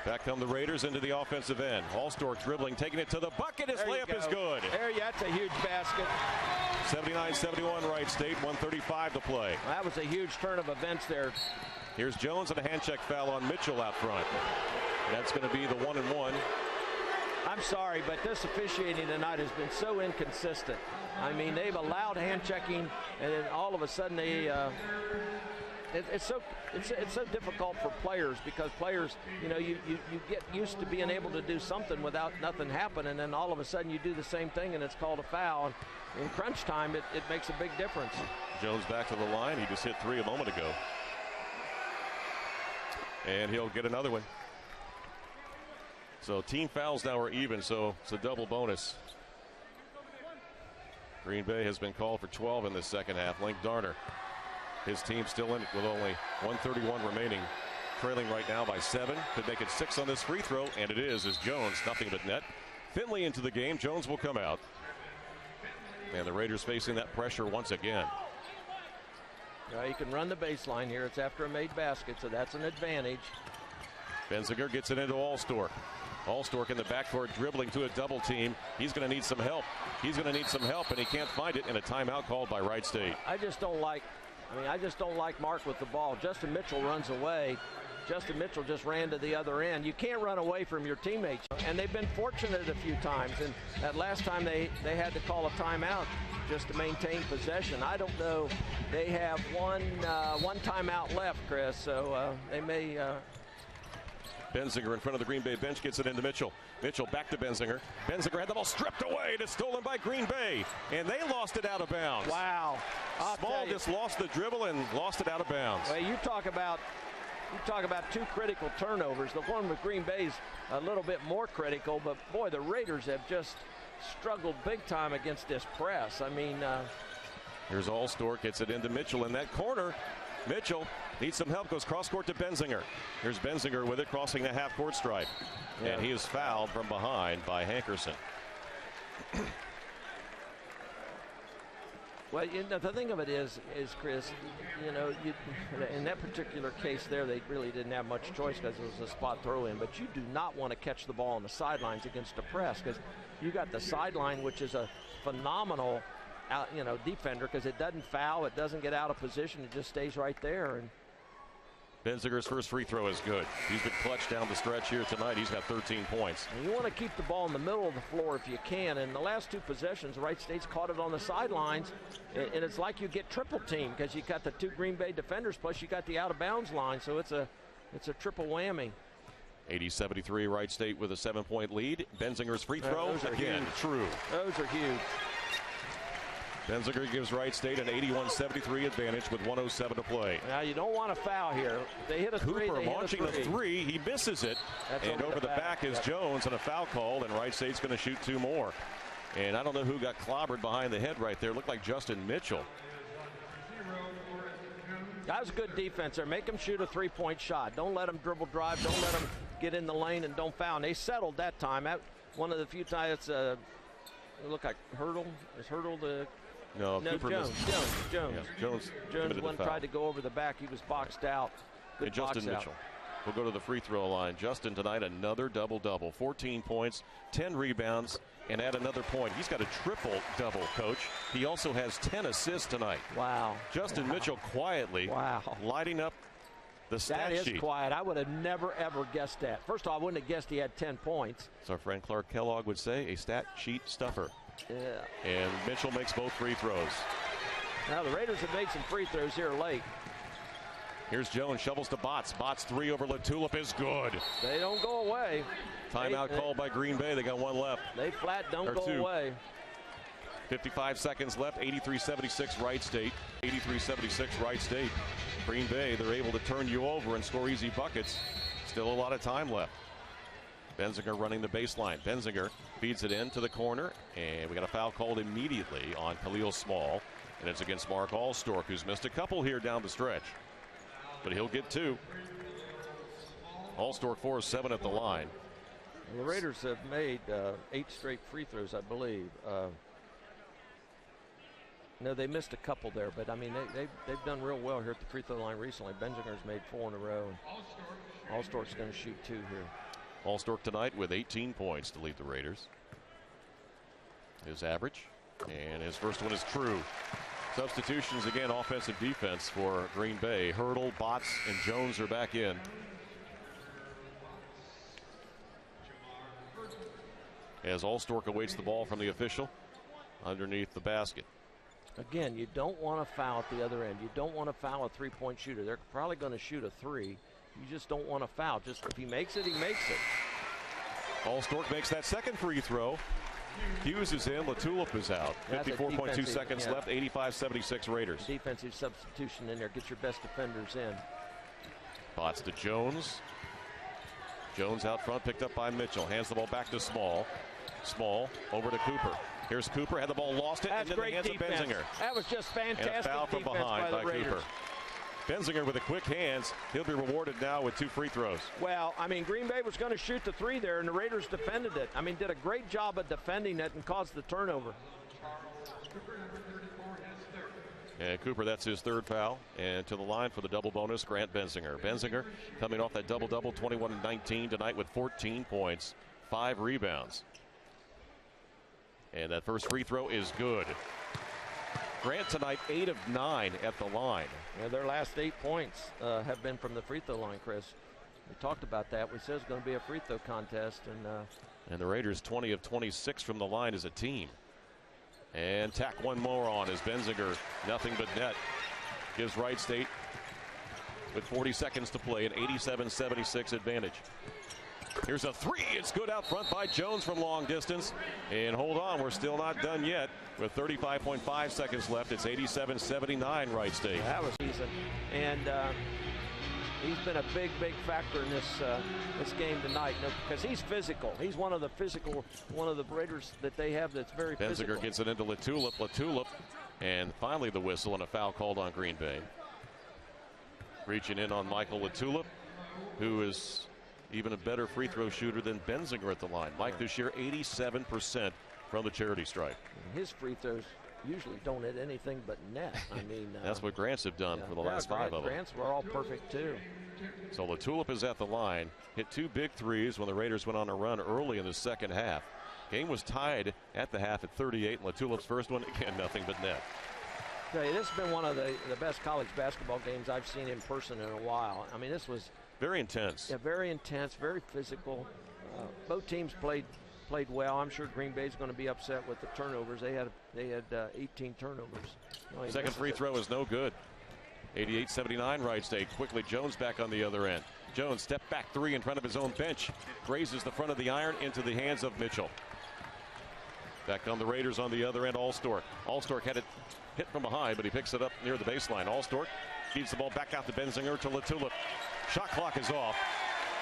A: Back come the Raiders into the offensive end. Allstork dribbling, taking it to the bucket. His layup is good.
B: That's a huge basket.
A: 79-71 Wright State, 1:35 to play.
B: That was a huge turn of events there.
A: Here's Jones and a hand check foul on Mitchell out front. That's going to be the 1-and-1.
B: I'm sorry, but this officiating tonight has been so inconsistent. I mean, they've allowed hand checking, and then all of a sudden they. It's so difficult for players because players, you get used to being able to do something without nothing happen, and then all of a sudden you do the same thing and it's called a foul. And in crunch time, it makes a big difference.
A: Jones back to the line. He just hit 3 a moment ago. And he'll get another one. So team fouls now are even, so it's a double bonus. Green Bay has been called for 12 in the second half. Link Darner, his team still in it with only 1:31 remaining. Trailing right now by 7. Could make it 6 on this free throw, and it is Jones, nothing but net. Finley into the game. Jones will come out. And the Raiders facing that pressure once again.
B: You can run the baseline here. It's after a made basket, so that's an advantage.
A: Benziger gets it into Allstork. Allstork in the backcourt dribbling to a double team. He's going to need some help. And he can't find it in a timeout called by Wright State.
B: I just don't like Mark with the ball. Justin Mitchell runs away. Justin Mitchell just ran to the other end. You can't run away from your teammates. And they've been fortunate a few times. And that last time they had to call a timeout just to maintain possession. I don't know. They have one timeout left, Chris. So they may.
A: Benziger in front of the Green Bay bench gets it into Mitchell. Mitchell back to Benziger. Benziger had the ball stripped away. It's stolen by Green Bay. And they lost it out of bounds.
B: Wow.
A: Small just lost the dribble and lost it out of bounds.
B: Well, you talk about 2 critical turnovers. The one with Green Bay's a little bit more critical, but boy, the Raiders have just struggled big time against this press. I mean,
A: here's Allstork, gets it into Mitchell in that corner. Mitchell needs some help, goes cross court to Benziger. Here's Benziger with it, crossing the half court stripe. Yeah. And he is fouled from behind by Hankerson.
B: Well, the thing of it is Chris, in that particular case there, they really didn't have much choice because it was a spot throw in. But you do not want to catch the ball on the sidelines against a press because you got the sideline, which is a phenomenal defender because it doesn't foul, it doesn't get out of position, it just stays right there. And
A: Benziger's first free throw is good. He's been clutch down the stretch here tonight. He's got 13 points.
B: And you want to keep the ball in the middle of the floor if you can. And the last 2 possessions, Wright State's caught it on the sidelines, and it's like you get triple team because you got the 2 Green Bay defenders plus you got the out of bounds line. So it's a triple whammy.
A: 80-73 Wright State with a 7-point lead. Benzinger's free throw again true.
B: Those are huge.
A: Benziger gives Wright State an 81-73 advantage with 1:07 to play.
B: Now you don't want to foul here. They hit a three.
A: Cooper launching a 3. He misses it. And over the back is Jones, and a foul called, and Wright State's going to shoot 2 more. And I don't know who got clobbered behind the head right there. It looked like Justin Mitchell.
B: That was good defense there. Make them shoot a 3-point shot. Don't let them dribble drive. Don't let them get in the lane and don't foul. And they settled that time. That one of the few times it looked like Hurdle. Is Hurdle the...
A: No, Cooper
B: Jones.
A: Yeah, Jones
B: one tried to go over the back. He was boxed out.
A: And Justin Mitchell will go to the free throw line. Justin tonight another double-double. 14 points, 10 rebounds, and add another point. He's got a triple-double, Coach. He also has 10 assists tonight.
B: Wow.
A: Justin Mitchell quietly lighting up the stat sheet.
B: That is quiet. I would have never, ever guessed that. First of all, I wouldn't have guessed he had 10 points.
A: As our friend Clark Kellogg would say, a stat sheet stuffer.
B: Yeah.
A: And Mitchell makes both free throws.
B: Now the Raiders have made some free throws here late.
A: Here's Jones, shovels to Botts. Botts 3 over Latulip is good.
B: They don't go away.
A: Timeout called by Green Bay. They got 1 left.
B: They flat don't go away.
A: 55 seconds left. 83-76 Wright State. 83-76 Wright State. Green Bay, they're able to turn you over and score easy buckets. Still a lot of time left. Benzinger running the baseline. Benzinger feeds it into the corner, and we got a foul called immediately on Khalil Small, and it's against Mark Allstork, who's missed a couple here down the stretch, but he'll get 2. Allstork 4-7 at the line.
B: The Raiders have made 8 straight free throws, I believe. No, they missed a couple there, but I mean they've done real well here at the free throw line recently. Benzinger's made 4 in a row. Allstork's going to shoot 2 here.
A: Allstork tonight with 18 points to lead the Raiders. His average, and his first one is true. Substitutions again, offensive defense for Green Bay. Hurdle, Botts, and Jones are back in. As Allstork awaits the ball from the official underneath the basket.
B: Again, you don't want to foul at the other end. You don't want to foul a three-point shooter. They're probably going to shoot a 3. You just don't want to foul. Just if he makes it, he makes it.
A: Allstork makes that second free throw. Hughes is in. LaTulip is out. 54.2 seconds left. 85-76 Raiders.
B: Defensive substitution in there. Get your best defenders in.
A: Botts to Jones. Jones out front, picked up by Mitchell. Hands the ball back to Small. Small over to Cooper. Here's Cooper. Had the ball, lost it,
B: That's
A: and in the hands
B: defense.
A: of Benzinger.
B: That was just fantastic.
A: And a foul from behind by Cooper. Benzinger with the quick hands. He'll be rewarded now with 2 free throws.
B: Well, I mean, Green Bay was going to shoot the 3 there, and the Raiders defended it. I mean, did a great job of defending it and caused the turnover.
A: And Cooper, that's his 3rd foul. And to the line for the double bonus, Grant Benzinger. Benzinger coming off that double-double, 21-19 tonight with 14 points, 5 rebounds. And that first free throw is good. Grant tonight 8 of 9 at the line.
B: Yeah, their last 8 points have been from the free throw line, Chris. We talked about that. We said it's going to be a free throw contest.
A: And the Raiders 20 of 26 from the line as a team. And tack one more on as Benzinger, nothing but net. Gives WrightState, with 40 seconds to play, an 87-76 advantage. Here's a 3. It's good out front by Jones from long distance. And hold on, we're still not done yet. With 35.5 seconds left, it's 87-79 WrightState.
B: That was easy. And he's been a big factor in this game tonight, because he's physical. He's one of the Raiders that they have that's very physical.
A: Benzinger gets it into LaTulip. LaTulip, and finally the whistle and a foul called on Green Bay. Reaching in on Michael LaTulip, who is even a better free throw shooter than Benzinger at the line. Mike this year 87% from the charity stripe.
B: His free throws usually don't hit anything but net. I mean,
A: that's what Grants have done for the last 5 of them.
B: Grants were all perfect too.
A: So LaTulip is at the line. Hit 2 big threes when the Raiders went on a run early in the second half. Game was tied at the half at 38. And LaTulip's first one, again, nothing but net.
B: Tell you, this has been one of the best college basketball games I've seen in person in a while. I mean, this was
A: very intense.
B: Yeah, very intense, very physical. Both teams played well. I'm sure Green Bay's going to be upset with the turnovers. They had 18 turnovers.
A: Second free throw is no good. 88-79 WrightState. Quickly Jones back on the other end. Jones step back 3 in front of his own bench. Raises the front of the iron into the hands of Mitchell. Back on the Raiders on the other end, Allstork. Allstork had it hit from behind, but he picks it up near the baseline. Allstork feeds the ball back out to Benzinger to LaTulip. Shot clock is off.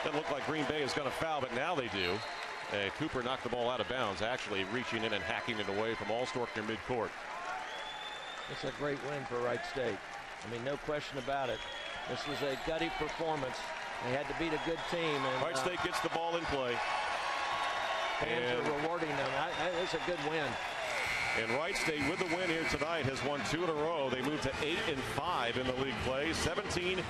A: Doesn't look like Green Bay is going to foul, but now they do. Cooper knocked the ball out of bounds, actually reaching in and hacking it away from Allstork near midcourt.
B: It's a great win for WrightState. I mean, no question about it. This was a gutty performance. They had to beat a good team. And
A: WrightState gets the ball in play.
B: Fans are rewarding them. It's a good win.
A: And WrightState, with the win here tonight, has won 2 in a row. They move to 8-5 in the league play. 17-9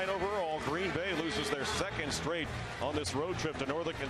A: overall. Green Bay loses their 2nd straight on this road trip to Northern Kentucky.